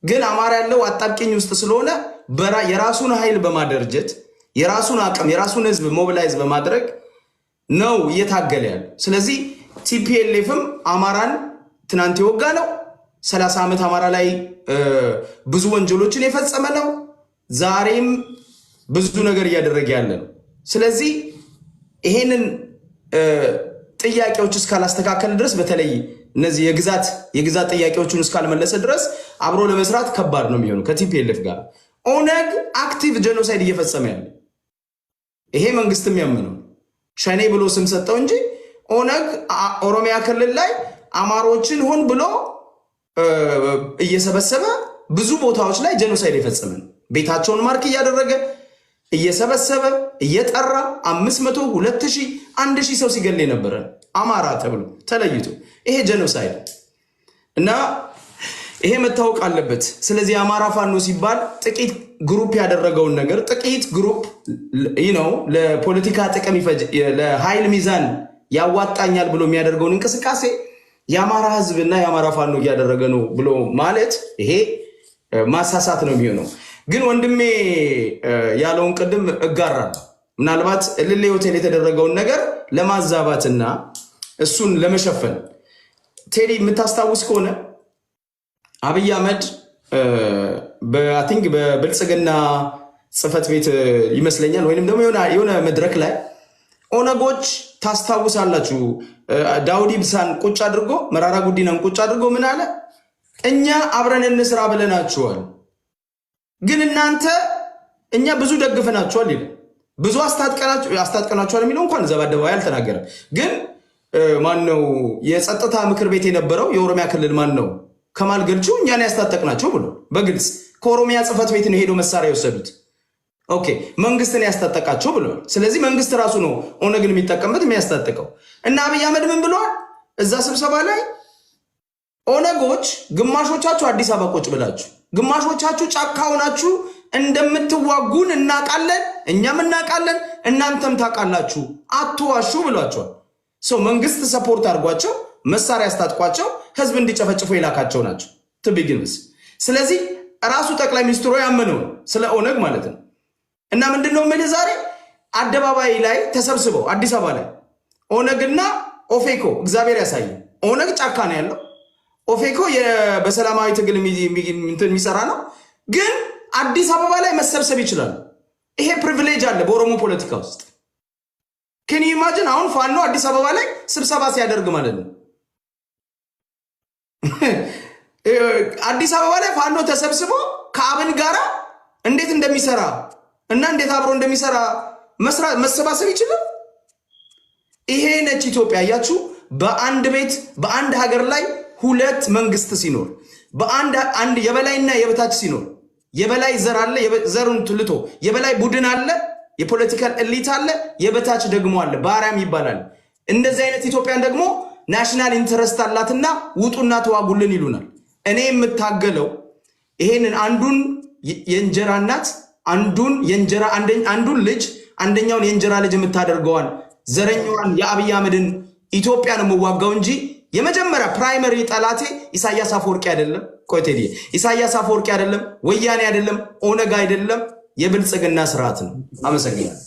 ግን አማራ ያለው አጣብቂኝ ውስጥ ስለሆነ የራሱን ኃይል በማደራጀት የራሱን አቅም የራሱን ህዝብ ሞቢላይዝ በማድረግ ነው እየታገለ ያለው። ስለዚህ ቲፒኤልኤፍም አማራን ትናንት የወጋ ነው። 30 ዓመት አማራ ላይ ብዙ ወንጀሎችን የፈጸመ ነው። ዛሬም ብዙ ነገር እያደረገ ያለ ነው። ስለዚህ ይሄንን ጥያቄዎች እስካላስተካከለ ድረስ በተለይ እነዚህ የግዛት ጥያቄዎችን እስካልመለሰ ድረስ አብሮ ለመስራት ከባድ ነው የሚሆነው ከቲፒኤልኤፍ ጋር። ኦነግ አክቲቭ ጄኖሳይድ እየፈጸመ ያለ ይሄ መንግስትም ያምነው ሸኔ ብሎ ስም ሰጠው እንጂ ኦነግ ኦሮሚያ ክልል ላይ አማሮችን ሆን ብሎ እየሰበሰበ ብዙ ቦታዎች ላይ ጄኖሳይድ የፈጸመ ነው። ቤታቸውን ማርክ እያደረገ እየሰበሰበ እየጠራ 500 2000 1000 ሰው ሲገል የነበረ አማራ ተብሎ ተለይቶ ይሄ ጄኖሳይድ እና ይሄ መታወቅ አለበት። ስለዚህ አማራ ፋኖ ሲባል ጥቂት ግሩፕ ያደረገውን ነገር ጥቂት ግሩፕ ለፖለቲካ ጥቅም ለኃይል ሚዛን ያዋጣኛል ብሎ የሚያደርገውን እንቅስቃሴ የአማራ ህዝብና የአማራ ፋኖ እያደረገ ነው ብሎ ማለት ይሄ ማሳሳት ነው የሚሆነው። ግን ወንድሜ ያለውን ቅድም እጋራለሁ። ምናልባት እልሌ ሆቴል የተደረገውን ነገር ለማዛባትና እሱን ለመሸፈን ቴዲ የምታስታውስ ከሆነ አብይ አህመድ በአቲንክ በብልጽግና ጽህፈት ቤት ይመስለኛል ወይንም ደግሞ የሆነ መድረክ ላይ ኦነጎች ታስታውሳላችሁ ዳውድ ኢብሳን ቁጭ አድርጎ መራራ ጉዲናን ቁጭ አድርጎ ምን አለ? እኛ አብረን እንስራ ብለናችኋል፣ ግን እናንተ እኛ ብዙ ደግፈናችኋል ይላል። ብዙ አስታጥቀናቸዋል የሚለው እንኳን እዛ በአደባባይ አልተናገረም። ግን ማነው የጸጥታ ምክር ቤት የነበረው የኦሮሚያ ክልል ማነው ከማል ገልቹ እኛን ያስታጠቅናቸው ብሎ በግልጽ ከኦሮሚያ ጽሕፈት ቤት ነው ሄደው መሳሪያ የወሰዱት። ኦኬ መንግስትን ያስታጠቃቸው ብለዋል። ስለዚህ መንግስት ራሱ ነው ኦነግን የሚጠቀምበት የሚያስታጥቀው። እና አብይ አህመድ ምን ብለዋል እዛ ስብሰባ ላይ? ኦነጎች ግማሾቻችሁ አዲስ አበባ ቁጭ ብላችሁ፣ ግማሾቻችሁ ጫካ ሆናችሁ እንደምትዋጉን እናውቃለን፣ እኛም እናውቃለን፣ እናንተም ታውቃላችሁ፣ አትዋሹ ብሏቸዋል። ሰው መንግስት ሰፖርት አድርጓቸው መሳሪያ ያስታጥቋቸው ህዝብ እንዲጨፈጭፉ የላካቸው ናቸው ትቢግንስ። ስለዚህ ራሱ ጠቅላይ ሚኒስትሩ ያመነው ስለ ኦነግ ማለት ነው። እና ምንድነው የምልህ ዛሬ አደባባይ ላይ ተሰብስበው አዲስ አበባ ላይ ኦነግና ኦፌኮ እግዚአብሔር ያሳየ። ኦነግ ጫካ ነው ያለው፣ ኦፌኮ በሰላማዊ ትግል የሚሰራ ነው። ግን አዲስ አበባ ላይ መሰብሰብ ይችላሉ። ይሄ ፕሪቪሌጅ አለ በኦሮሞ ፖለቲካ ውስጥ። ከኒ ኢማጂን አሁን ፋኖ አዲስ አበባ ላይ ስብሰባ ሲያደርግ ማለት ነው። አዲስ አበባ ላይ ፋኖ ተሰብስቦ ከአብን ጋራ እንዴት እንደሚሰራ እና እንዴት አብሮ እንደሚሰራ መሰባሰብ ይችላል። ይሄ ነች ኢትዮጵያ። አያችሁ፣ በአንድ ቤት በአንድ ሀገር ላይ ሁለት መንግስት ሲኖር፣ በአንድ የበላይና የበታች ሲኖር፣ የበላይ ዘር አለ፣ ዘሩን ትልቶ የበላይ ቡድን አለ፣ የፖለቲካል ኤሊት አለ፣ የበታች ደግሞ አለ፣ ባሪያም ይባላል። እንደዚህ አይነት ኢትዮጵያን ደግሞ ናሽናል ኢንተረስት አላትና ውጡና ተዋጉልን ይሉናል። እኔ የምታገለው ይሄንን አንዱን የእንጀራ እናት አንዱን ልጅ አንደኛውን የእንጀራ ልጅ የምታደርገዋን ዘረኛዋን የአብይ አህመድን ኢትዮጵያን የምዋጋው እንጂ የመጀመሪያ ፕራይመሪ ጠላቴ ኢሳያስ አፈወርቂ አይደለም። ቆይቴዲ ኢሳያስ አፈወርቂ አይደለም፣ ወያኔ አይደለም፣ ኦነግ አይደለም፣ የብልጽግና ስርዓት ነው። አመሰግናለሁ።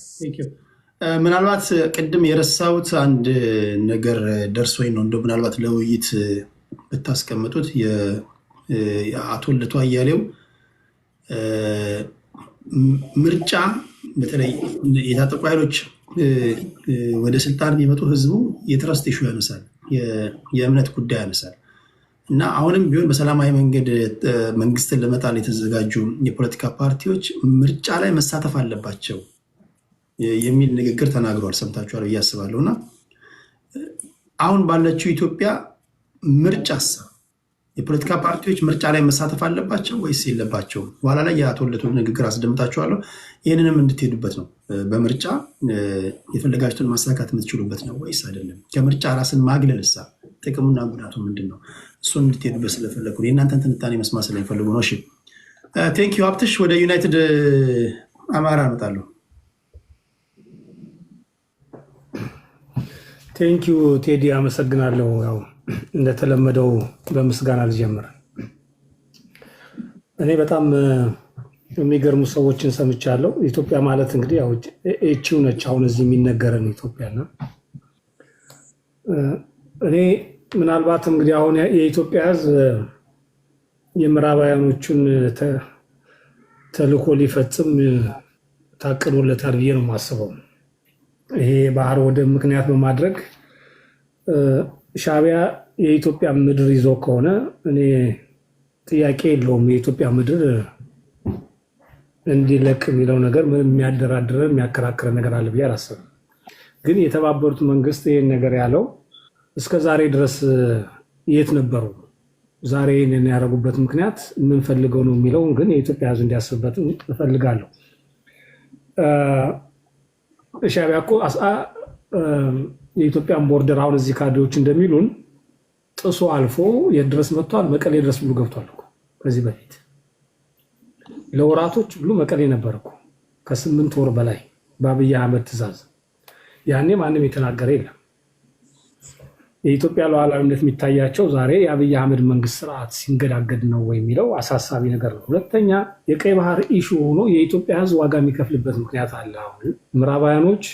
ምናልባት ቅድም የረሳሁት አንድ ነገር ደርሶኝ ነው። እንደው ምናልባት ለውይይት ብታስቀምጡት የአቶ ልደቱ አያሌው ምርጫ በተለይ የታጠቁ ኃይሎች ወደ ስልጣን ቢመጡ ህዝቡ የትረስት ኢሹ ያነሳል፣ የእምነት ጉዳይ ያነሳል እና አሁንም ቢሆን በሰላማዊ መንገድ መንግስትን ለመጣል የተዘጋጁ የፖለቲካ ፓርቲዎች ምርጫ ላይ መሳተፍ አለባቸው የሚል ንግግር ተናግረዋል። ሰምታችኋል ብዬ አስባለሁ። እና አሁን ባለችው ኢትዮጵያ ምርጫስ የፖለቲካ ፓርቲዎች ምርጫ ላይ መሳተፍ አለባቸው ወይስ የለባቸውም? በኋላ ላይ የአቶ ልደቱ ንግግር አስደምጣችኋለሁ። ይህንንም እንድትሄዱበት ነው። በምርጫ የፈለጋችሁትን ማሳካት የምትችሉበት ነው ወይስ አይደለም? ከምርጫ ራስን ማግለልሳ ጥቅሙና ጉዳቱ ምንድን ነው? እሱን እንድትሄዱበት ስለፈለግኩ የእናንተን ትንታኔ መስማት ስለሚፈልጉ ነው። እሺ ቴንክ ዩ ሀብትሽ። ወደ ዩናይትድ አማራ እመጣለሁ። ቴንክ ዩ ቴዲ፣ አመሰግናለሁ። ያው እንደተለመደው በምስጋና ልጀምር። እኔ በጣም የሚገርሙ ሰዎችን ሰምቻለሁ። ኢትዮጵያ ማለት እንግዲህ ያው እቺው ነች አሁን እዚህ የሚነገረን ኢትዮጵያና እኔ ምናልባት እንግዲህ አሁን የኢትዮጵያ ሕዝብ የምዕራባውያኖቹን ተልእኮ ሊፈጽም ታቅዶለታል ብዬ ነው የማስበው። ይሄ ባህር ወደብ ምክንያት በማድረግ ሻዕቢያ የኢትዮጵያ ምድር ይዞ ከሆነ እኔ ጥያቄ የለውም የኢትዮጵያ ምድር እንዲለቅ የሚለው ነገር ምንም የሚያደራድረ የሚያከራክረ ነገር አለ ብዬ አላስብም። ግን የተባበሩት መንግስት ይህን ነገር ያለው እስከ ዛሬ ድረስ የት ነበሩ? ዛሬ ይህንን ያደረጉበት ምክንያት የምንፈልገው ነው የሚለውን ግን የኢትዮጵያ ህዝብ እንዲያስብበት እፈልጋለሁ። ሻዕቢያ እኮ የኢትዮጵያን ቦርደር አሁን እዚህ ካድሬዎች እንደሚሉን ጥሶ አልፎ የት ድረስ መጥቷል? መቀሌ ድረስ ብሎ ገብቷል እኮ። ከዚህ በፊት ለወራቶች ብሎ መቀሌ ነበር እኮ ከ8 ወር በላይ በአብይ አህመድ ትእዛዝ። ያኔ ማንም የተናገረ የለም። የኢትዮጵያ ሉዓላዊነት የሚታያቸው ዛሬ የአብይ አህመድ መንግስት ስርዓት ሲንገዳገድ ነው ወይ የሚለው አሳሳቢ ነገር ነው። ሁለተኛ የቀይ ባህር ኢሹ ሆኖ የኢትዮጵያ ህዝብ ዋጋ የሚከፍልበት ምክንያት አለ። አሁን ምዕራባውያኖች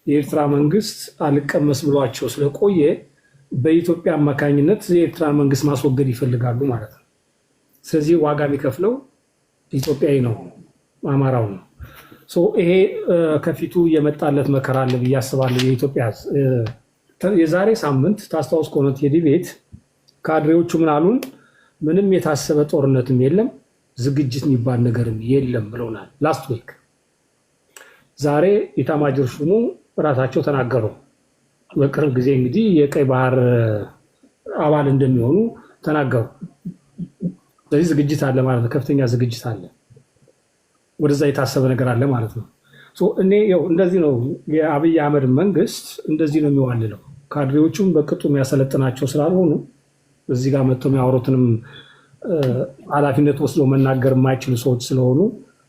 የኤርትራ መንግስት አልቀመስ ብሏቸው ስለቆየ በኢትዮጵያ አማካኝነት የኤርትራ መንግስት ማስወገድ ይፈልጋሉ ማለት ነው። ስለዚህ ዋጋ የሚከፍለው ኢትዮጵያዊ ነው፣ አማራው ነው። ይሄ ከፊቱ የመጣለት መከራ አለ ብዬ አስባለሁ። የኢትዮጵያ የዛሬ ሳምንት ታስታውስ ከሆነ ቴዲ ቤት ካድሬዎቹ ምን አሉን? ምንም የታሰበ ጦርነትም የለም ዝግጅት የሚባል ነገርም የለም ብለውናል። ላስት ዊክ ዛሬ ኢታማጆር ሹሙ ራሳቸው ተናገሩ። በቅርብ ጊዜ እንግዲህ የቀይ ባህር አባል እንደሚሆኑ ተናገሩ። ስለዚህ ዝግጅት አለ ማለት ነው። ከፍተኛ ዝግጅት አለ። ወደዛ የታሰበ ነገር አለ ማለት ነው። እኔ እንደዚህ ነው የአብይ አህመድ መንግስት እንደዚህ ነው የሚዋልለው። ካድሬዎቹም በቅጡ የሚያሰለጥናቸው ስላልሆኑ እዚህ ጋር መጥተው የሚያወሩትንም ኃላፊነት ወስዶ መናገር የማይችሉ ሰዎች ስለሆኑ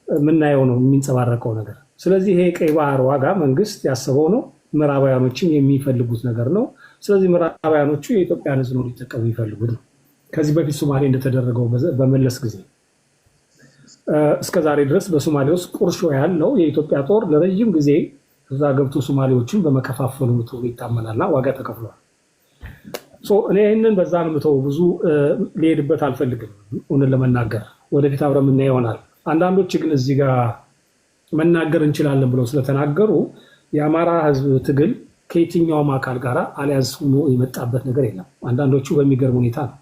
የምናየው ነው የሚንጸባረቀው ነገር። ስለዚህ ይሄ ቀይ ባህር ዋጋ መንግስት ያሰበው ነው። ምዕራባውያኖችም የሚፈልጉት ነገር ነው። ስለዚህ ምዕራባውያኖቹ የኢትዮጵያን ሕዝብ ነው ሊጠቀሙ የሚፈልጉት ነው። ከዚህ በፊት ሶማሌ እንደተደረገው በመለስ ጊዜ እስከ ዛሬ ድረስ በሶማሌ ውስጥ ቁርሾ ያለው የኢትዮጵያ ጦር ለረጅም ጊዜ እዛ ገብቶ ሶማሌዎችን በመከፋፈሉ ተብሎ ይታመናልና ዋጋ ተከፍሏል። እኔ ይህንን በዛ ነው የምተው። ብዙ ሊሄድበት አልፈልግም። እውነት ለመናገር ወደፊት አብረን የምናየው ይሆናል። አንዳንዶች ግን እዚህ ጋር መናገር እንችላለን ብለው ስለተናገሩ የአማራ ህዝብ ትግል ከየትኛውም አካል ጋር አልያዝ ሆኖ የመጣበት ነገር የለም። አንዳንዶቹ በሚገርም ሁኔታ ነው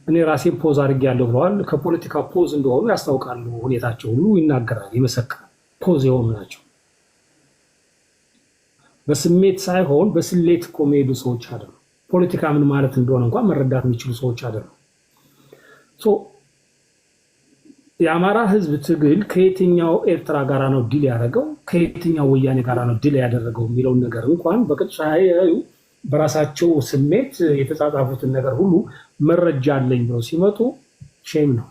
እኔ ራሴን ፖዝ አድርጌያለሁ ብለዋል። ከፖለቲካ ፖዝ እንደሆኑ ያስታውቃሉ። ሁኔታቸው ሁሉ ይናገራል፣ ይመሰክራል። ፖዝ የሆኑ ናቸው። በስሜት ሳይሆን በስሌት እኮ የሚሄዱ ሰዎች አይደሉም። ፖለቲካ ምን ማለት እንደሆነ እንኳን መረዳት የሚችሉ ሰዎች አይደሉም። የአማራ ህዝብ ትግል ከየትኛው ኤርትራ ጋር ነው ድል ያደረገው፣ ከየትኛው ወያኔ ጋር ነው ድል ያደረገው የሚለውን ነገር እንኳን በቅጡ ሳያዩ በራሳቸው ስሜት የተጻጻፉትን ነገር ሁሉ መረጃ አለኝ ብለው ሲመጡ ሼም ነው።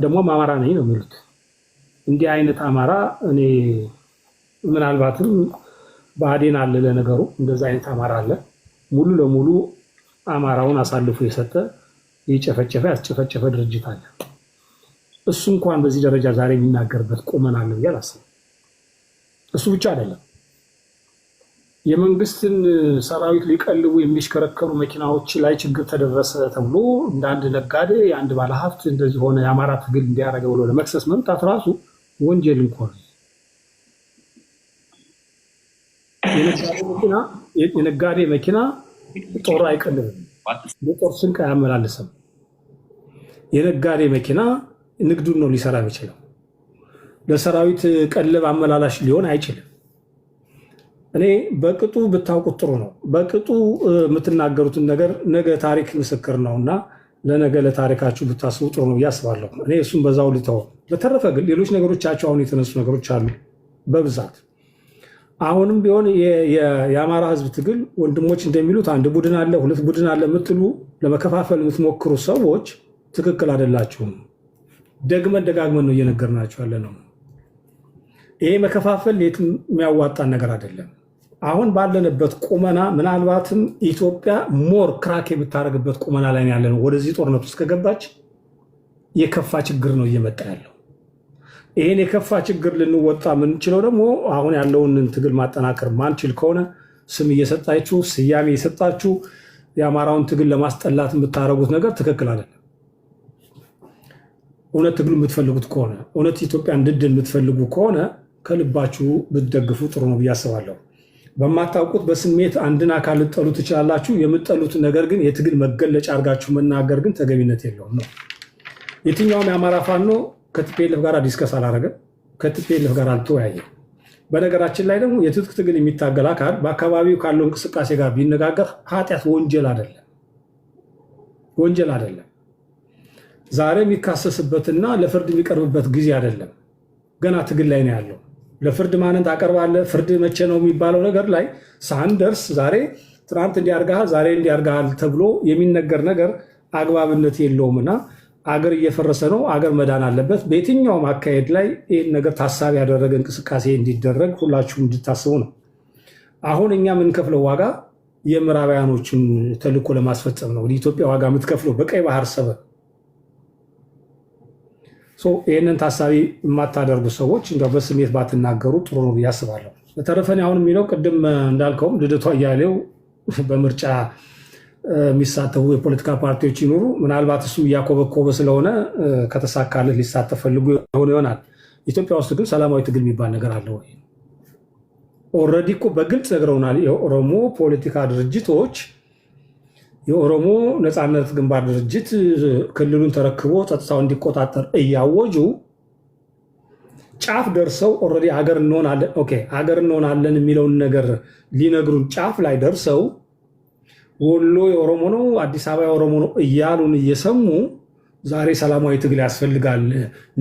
ደግሞ አማራ ነኝ ነው የሚሉት። እንዲህ አይነት አማራ እኔ ምናልባትም ብአዴን አለ፣ ለነገሩ እንደዛ አይነት አማራ አለ። ሙሉ ለሙሉ አማራውን አሳልፎ የሰጠ የጨፈጨፈ ያስጨፈጨፈ ድርጅት አለ። እሱ እንኳን በዚህ ደረጃ ዛሬ የሚናገርበት ቁመና አለ ብዬ አላስብም። እሱ ብቻ አይደለም፣ የመንግስትን ሰራዊት ሊቀልቡ የሚሽከረከሩ መኪናዎች ላይ ችግር ተደረሰ ተብሎ እንደ አንድ ነጋዴ የአንድ ባለሀብት እንደዚህ ሆነ የአማራ ትግል እንዲያደርገ ብሎ ለመክሰስ መምጣት ራሱ ወንጀል እንኳን። የነጋዴ መኪና ጦር አይቀልብም፣ የጦር ስንቅ አያመላልስም። የነጋዴ መኪና ንግዱን ነው ሊሰራ የሚችለው፣ ለሰራዊት ቀለብ አመላላሽ ሊሆን አይችልም። እኔ በቅጡ ብታውቁት ጥሩ ነው። በቅጡ የምትናገሩትን ነገር ነገ ታሪክ ምስክር ነው እና ለነገ ለታሪካችሁ ብታስቡ ጥሩ ነው ብዬ አስባለሁ። እኔ እሱም በዛው ልተው። በተረፈ ግን ሌሎች ነገሮቻቸው አሁን የተነሱ ነገሮች አሉ በብዛት። አሁንም ቢሆን የአማራ ህዝብ ትግል ወንድሞች እንደሚሉት አንድ ቡድን አለ፣ ሁለት ቡድን አለ የምትሉ ለመከፋፈል የምትሞክሩ ሰዎች ትክክል አይደላችሁም። ደጋግመን ነው እየነገርናችሁ ያለ ነው። ይሄ መከፋፈል የት የሚያዋጣን ነገር አይደለም። አሁን ባለንበት ቁመና ምናልባትም ኢትዮጵያ ሞር ክራክ የምታደርግበት ቁመና ላይ ያለ ነው። ወደዚህ ጦርነት ውስጥ ከገባች የከፋ ችግር ነው እየመጣ ያለው። ይሄን የከፋ ችግር ልንወጣ የምንችለው ደግሞ አሁን ያለውን ትግል ማጠናከር ማንችል ከሆነ ስም እየሰጣችሁ ስያሜ እየሰጣችሁ የአማራውን ትግል ለማስጠላት የምታደርጉት ነገር ትክክል አይደለም። እውነት ትግሉ የምትፈልጉት ከሆነ እውነት ኢትዮጵያ እንድድን የምትፈልጉ ከሆነ ከልባችሁ ብትደግፉ ጥሩ ነው ብዬ አስባለሁ። በማታውቁት በስሜት አንድን አካል ልጠሉ ትችላላችሁ። የምትጠሉት ነገር ግን የትግል መገለጫ አድርጋችሁ መናገር ግን ተገቢነት የለውም ነው። የትኛውም የአማራ ፋኖ ከቲፒኤልኤፍ ጋር ዲስከስ አላደረገም፣ ከቲፒኤልኤፍ ጋር አልተወያየም። በነገራችን ላይ ደግሞ የትጥቅ ትግል የሚታገል አካል በአካባቢው ካለው እንቅስቃሴ ጋር ቢነጋገር ኃጢአት ወንጀል አይደለም። ዛሬ የሚካሰስበትና ለፍርድ የሚቀርብበት ጊዜ አይደለም። ገና ትግል ላይ ነው ያለው። ለፍርድ ማንን ታቀርባለህ፣ ፍርድ መቼ ነው የሚባለው ነገር ላይ ሳንደርስ ዛሬ ትናንት እንዲያርጋል ዛሬ እንዲያርጋል ተብሎ የሚነገር ነገር አግባብነት የለውምና አገር እየፈረሰ ነው። አገር መዳን አለበት። በየትኛውም አካሄድ ላይ ይህን ነገር ታሳቢ ያደረገ እንቅስቃሴ እንዲደረግ ሁላችሁም እንድታስቡ ነው። አሁን እኛ የምንከፍለው ዋጋ የምዕራባውያኖችን ተልዕኮ ለማስፈጸም ነው። ኢትዮጵያ ዋጋ የምትከፍለው በቀይ ባህር ሰበብ። ይህንን ታሳቢ የማታደርጉ ሰዎች እንደው በስሜት ባትናገሩ ጥሩ ነው ብዬ አስባለሁ። በተረፈ አሁን የሚለው ቅድም እንዳልከውም ልደቱ አያሌው በምርጫ የሚሳተፉ የፖለቲካ ፓርቲዎች ይኖሩ። ምናልባት እሱ እያኮበኮበ ስለሆነ ከተሳካለት ሊሳተፍ ፈልጉ ይሆናል። ኢትዮጵያ ውስጥ ግን ሰላማዊ ትግል የሚባል ነገር አለ ወይ? ኦልሬዲ እኮ በግልጽ ነግረውናል። የኦሮሞ ፖለቲካ ድርጅቶች የኦሮሞ ነፃነት ግንባር ድርጅት ክልሉን ተረክቦ ጸጥታው እንዲቆጣጠር እያወጁ ጫፍ ደርሰው ኦልሬዲ ሀገር እንሆናለን ሀገር እንሆናለን የሚለውን ነገር ሊነግሩን ጫፍ ላይ ደርሰው ወሎ የኦሮሞ ነው አዲስ አበባ የኦሮሞ ነው እያሉን እየሰሙ ዛሬ ሰላማዊ ትግል ያስፈልጋል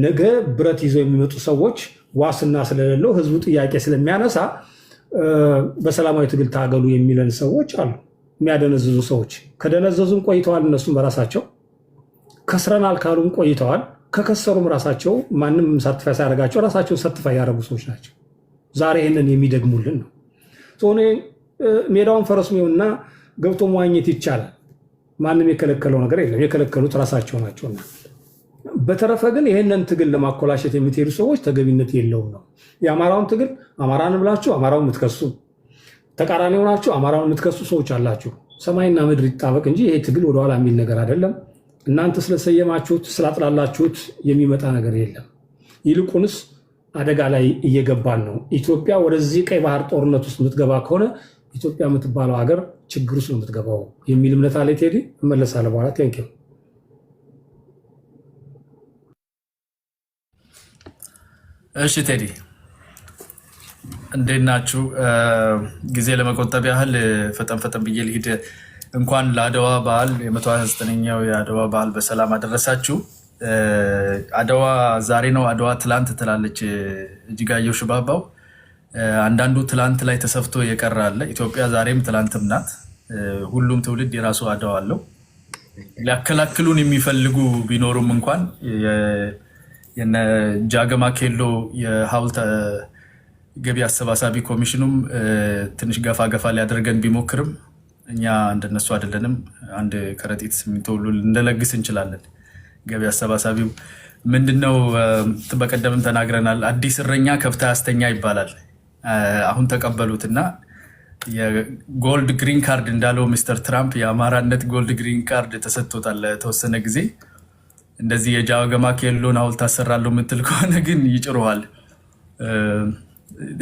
ነገ ብረት ይዘው የሚመጡ ሰዎች ዋስና ስለሌለው ህዝቡ ጥያቄ ስለሚያነሳ በሰላማዊ ትግል ታገሉ የሚለን ሰዎች አሉ። የሚያደነዝዙ ሰዎች ከደነዘዙም ቆይተዋል። እነሱም በራሳቸው ከስረናል ካሉም ቆይተዋል። ከከሰሩም ራሳቸው ማንም ሰርቲፋይ ሳያደርጋቸው ራሳቸው ሰርቲፋይ ያደረጉ ሰዎች ናቸው። ዛሬ ይህንን የሚደግሙልን ነው። ሜዳውን ፈረስ ሚሆንና ገብቶ መዋኘት ይቻላል። ማንም የከለከለው ነገር የለም። የከለከሉት ራሳቸው ናቸውና በተረፈ ግን ይህንን ትግል ለማኮላሸት የምትሄዱ ሰዎች ተገቢነት የለውም ነው። የአማራውን ትግል አማራን ብላችሁ አማራውን የምትከሱ ተቃራኒ ሆናችሁ አማራውን የምትከሱ ሰዎች አላችሁ። ሰማይና ምድር ይጣበቅ እንጂ ይሄ ትግል ወደኋላ የሚል ነገር አይደለም። እናንተ ስለሰየማችሁት ስላጥላላችሁት የሚመጣ ነገር የለም። ይልቁንስ አደጋ ላይ እየገባን ነው። ኢትዮጵያ ወደዚህ ቀይ ባህር ጦርነት ውስጥ የምትገባ ከሆነ ኢትዮጵያ የምትባለው ሀገር ችግር ውስጥ ነው የምትገባው የሚል እምነት አለ። ቴዲ እመለሳለሁ በኋላ። ቴንኪው። እሺ ቴዲ እንዴት ናችሁ? ጊዜ ለመቆጠብ ያህል ፈጠን ብዬ ልሂድ። እንኳን ለአድዋ በዓል የ129ኛው የአድዋ በዓል በሰላም አደረሳችሁ። አድዋ ዛሬ ነው፣ አድዋ ትላንት ትላለች እጅጋየሁ ሽባባው። አንዳንዱ ትላንት ላይ ተሰፍቶ የቀረ አለ። ኢትዮጵያ ዛሬም ትላንትም ናት። ሁሉም ትውልድ የራሱ አድዋ አለው። ሊያከላክሉን የሚፈልጉ ቢኖሩም እንኳን የነ ጃገማ ኬሎ የሐውልት ገቢ አሰባሳቢ ኮሚሽኑም ትንሽ ገፋ ሊያደርገን ቢሞክርም እኛ እንደነሱ አይደለንም። አንድ ከረጢት ሲሚንቶ ሁሉ እንደለግስ እንችላለን። ገቢ አሰባሳቢው ምንድነው? በቀደምም ተናግረናል። አዲስ እረኛ ከብት አያስተኛ ይባላል። አሁን ተቀበሉትና የጎልድ ግሪን ካርድ እንዳለው ሚስተር ትራምፕ የአማራነት ጎልድ ግሪን ካርድ ተሰጥቶታል ለተወሰነ ጊዜ። እንደዚህ የጃገማ ኬሎን ሐውልት አሰራለሁ የምትል ከሆነ ግን ይጭሩሃል።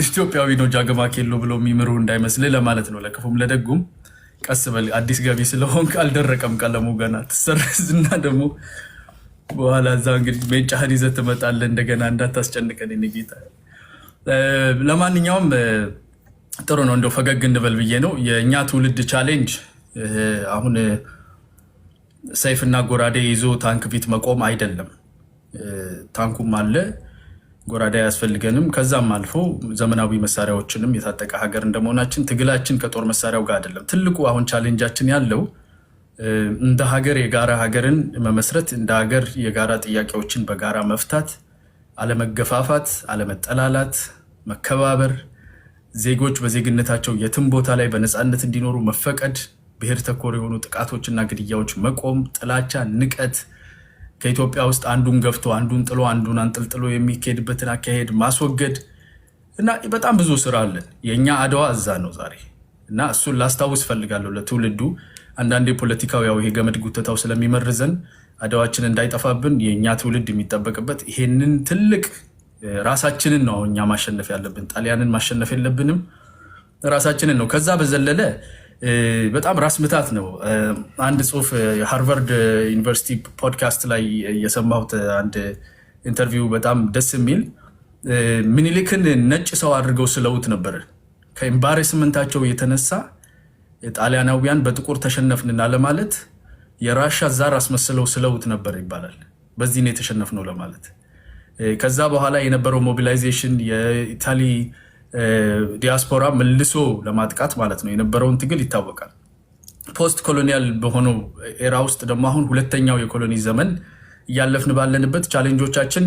ኢትዮጵያዊ ነው ጃገማ ኬሎ ብሎ የሚምሩ እንዳይመስል ለማለት ነው። ለክፉም ለደጉም ቀስ በል፣ አዲስ ገቢ ስለሆን አልደረቀም ቀለሙ ገና ትሰረዝና ደግሞ በኋላ እዛ እንግዲህ ሜጫህን ይዘህ ትመጣለህ እንደገና፣ እንዳታስጨንቀን ጌታ። ለማንኛውም ጥሩ ነው፣ እንደው ፈገግ እንበል ብዬ ነው። የእኛ ትውልድ ቻሌንጅ አሁን ሰይፍና ጎራዴ ይዞ ታንክ ፊት መቆም አይደለም። ታንኩም አለ፣ ጎራዴ አያስፈልገንም። ከዛም አልፎ ዘመናዊ መሳሪያዎችንም የታጠቀ ሀገር እንደመሆናችን ትግላችን ከጦር መሳሪያው ጋር አይደለም። ትልቁ አሁን ቻሌንጃችን ያለው እንደ ሀገር የጋራ ሀገርን መመስረት፣ እንደ ሀገር የጋራ ጥያቄዎችን በጋራ መፍታት፣ አለመገፋፋት፣ አለመጠላላት፣ መከባበር፣ ዜጎች በዜግነታቸው የትም ቦታ ላይ በነፃነት እንዲኖሩ መፈቀድ፣ ብሔር ተኮር የሆኑ ጥቃቶችና ግድያዎች መቆም፣ ጥላቻ፣ ንቀት፣ ከኢትዮጵያ ውስጥ አንዱን ገፍቶ አንዱን ጥሎ አንዱን አንጠልጥሎ የሚካሄድበትን አካሄድ ማስወገድ እና በጣም ብዙ ስራ አለን። የእኛ አድዋ እዛ ነው ዛሬ እና እሱን ላስታውስ ፈልጋለሁ ለትውልዱ። አንዳንድ የፖለቲካው ያው ይሄ ገመድ ጉተታው ስለሚመርዘን አድዋችን እንዳይጠፋብን የእኛ ትውልድ የሚጠበቅበት ይሄንን ትልቅ ራሳችንን ነው እኛ ማሸነፍ ያለብን። ጣሊያንን ማሸነፍ የለብንም፣ ራሳችንን ነው። ከዛ በዘለለ በጣም ራስ ምታት ነው። አንድ ጽሁፍ የሃርቫርድ ዩኒቨርሲቲ ፖድካስት ላይ የሰማሁት አንድ ኢንተርቪው በጣም ደስ የሚል፣ ምኒልክን ነጭ ሰው አድርገው ስለውት ነበር። ከኤምባሬስመንታቸው የተነሳ ጣሊያናውያን በጥቁር ተሸነፍንና ለማለት የራሻ ዛር አስመስለው ስለውት ነበር ይባላል። በዚህ ነው የተሸነፍነው ለማለት። ከዛ በኋላ የነበረው ሞቢላይዜሽን የኢታሊ ዲያስፖራ መልሶ ለማጥቃት ማለት ነው የነበረውን ትግል ይታወቃል። ፖስት ኮሎኒያል በሆነው ኤራ ውስጥ ደግሞ አሁን ሁለተኛው የኮሎኒ ዘመን እያለፍን ባለንበት ቻሌንጆቻችን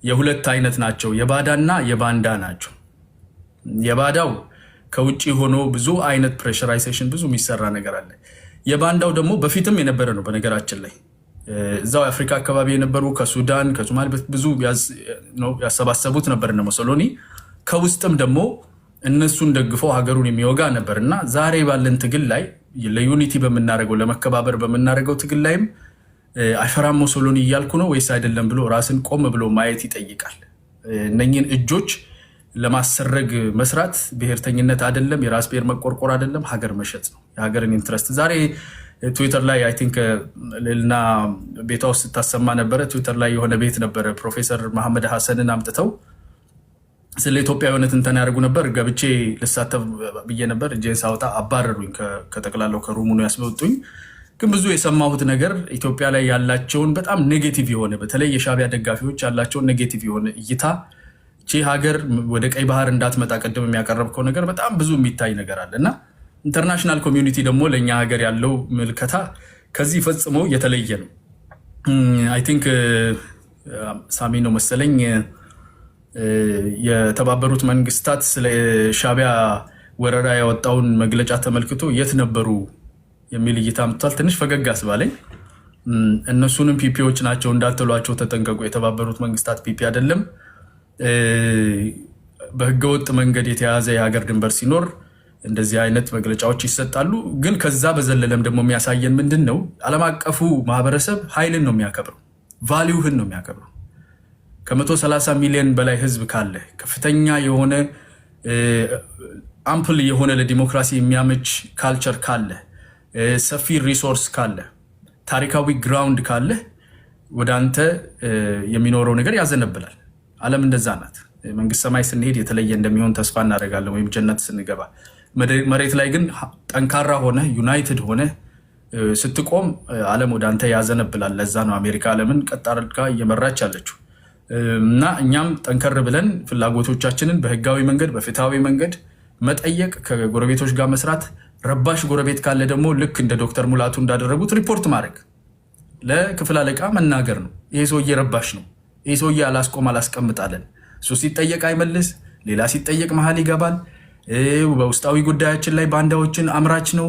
የሁለት አይነት ናቸው፣ የባዳና የባንዳ ናቸው። የባዳው ከውጭ ሆኖ ብዙ አይነት ፕሬሸራይዜሽን ብዙ የሚሰራ ነገር አለ። የባንዳው ደግሞ በፊትም የነበረ ነው። በነገራችን ላይ እዛው የአፍሪካ አካባቢ የነበሩ ከሱዳን ከሶማሌ ብዙ ያሰባሰቡት ነበር እነ ሞሶሎኒ። ከውስጥም ደግሞ እነሱን ደግፈው ሀገሩን የሚወጋ ነበር እና ዛሬ ባለን ትግል ላይ ለዩኒቲ በምናደርገው ለመከባበር በምናደርገው ትግል ላይም አይፈራም ሞሶሎኒ እያልኩ ነው ወይስ አይደለም ብሎ ራስን ቆም ብሎ ማየት ይጠይቃል። እነኝን እጆች ለማሰረግ መስራት ብሔርተኝነት አይደለም፣ የራስ ብሔር መቆርቆር አይደለም፣ ሀገር መሸጥ ነው፣ የሀገርን ኢንትረስት። ዛሬ ትዊተር ላይ አይ ቲንክ ሌልና ቤቷ ውስጥ ታሰማ ነበረ። ትዊተር ላይ የሆነ ቤት ነበረ ፕሮፌሰር መሐመድ ሐሰንን አምጥተው ስለ ኢትዮጵያዊነት እንትን ያደርጉ ነበር። ገብቼ ልሳተፍ ብዬ ነበር። እጄን ሳወጣ አባረሩኝ። ከጠቅላላው ከሩሙ ነው ያስመጡኝ። ግን ብዙ የሰማሁት ነገር ኢትዮጵያ ላይ ያላቸውን በጣም ኔጌቲቭ የሆነ በተለይ የሻዕቢያ ደጋፊዎች ያላቸውን ኔጌቲቭ የሆነ እይታ ይህች ሀገር ወደ ቀይ ባህር እንዳትመጣ ቅድም የሚያቀረብከው ነገር በጣም ብዙ የሚታይ ነገር አለ እና ኢንተርናሽናል ኮሚዩኒቲ ደግሞ ለእኛ ሀገር ያለው ምልከታ ከዚህ ፈጽሞ የተለየ ነው። አይ ቲንክ ሳሚ ነው መሰለኝ የተባበሩት መንግስታት ስለ ሻዕቢያ ወረራ ያወጣውን መግለጫ ተመልክቶ የት ነበሩ የሚል እይታ አምጥቷል። ትንሽ ፈገግ አስባለኝ። እነሱንም ፒፒዎች ናቸው እንዳትሏቸው ተጠንቀቁ። የተባበሩት መንግስታት ፒፒ አይደለም። በህገወጥ መንገድ የተያዘ የሀገር ድንበር ሲኖር እንደዚህ አይነት መግለጫዎች ይሰጣሉ። ግን ከዛ በዘለለም ደግሞ የሚያሳየን ምንድን ነው? ዓለም አቀፉ ማህበረሰብ ኃይልን ነው የሚያከብረው፣ ቫሊዩህን ነው የሚያከብረው። ከ130 ሚሊዮን በላይ ህዝብ ካለ ከፍተኛ የሆነ አምፕል የሆነ ለዲሞክራሲ የሚያመች ካልቸር ካለ ሰፊ ሪሶርስ ካለ ታሪካዊ ግራውንድ ካለ ወደ አንተ የሚኖረው ነገር ያዘነብላል። ዓለም እንደዛ ናት። መንግስት ሰማይ ስንሄድ የተለየ እንደሚሆን ተስፋ እናደርጋለን፣ ወይም ጀነት ስንገባ። መሬት ላይ ግን ጠንካራ ሆነ ዩናይትድ ሆነ ስትቆም ዓለም ወደ አንተ ያዘነብላል። ለዛ ነው አሜሪካ ዓለምን ቀጥ አድርጋ እየመራች ያለችው እና እኛም ጠንከር ብለን ፍላጎቶቻችንን በህጋዊ መንገድ በፍትሃዊ መንገድ መጠየቅ፣ ከጎረቤቶች ጋር መስራት፣ ረባሽ ጎረቤት ካለ ደግሞ ልክ እንደ ዶክተር ሙላቱ እንዳደረጉት ሪፖርት ማድረግ፣ ለክፍል አለቃ መናገር ነው። ይሄ ሰውዬ ረባሽ ነው፣ ይሄ ሰውዬ አላስቀምጣለን። እሱ ሲጠየቅ አይመልስ፣ ሌላ ሲጠየቅ መሀል ይገባል፣ በውስጣዊ ጉዳያችን ላይ ባንዳዎችን አምራች ነው፣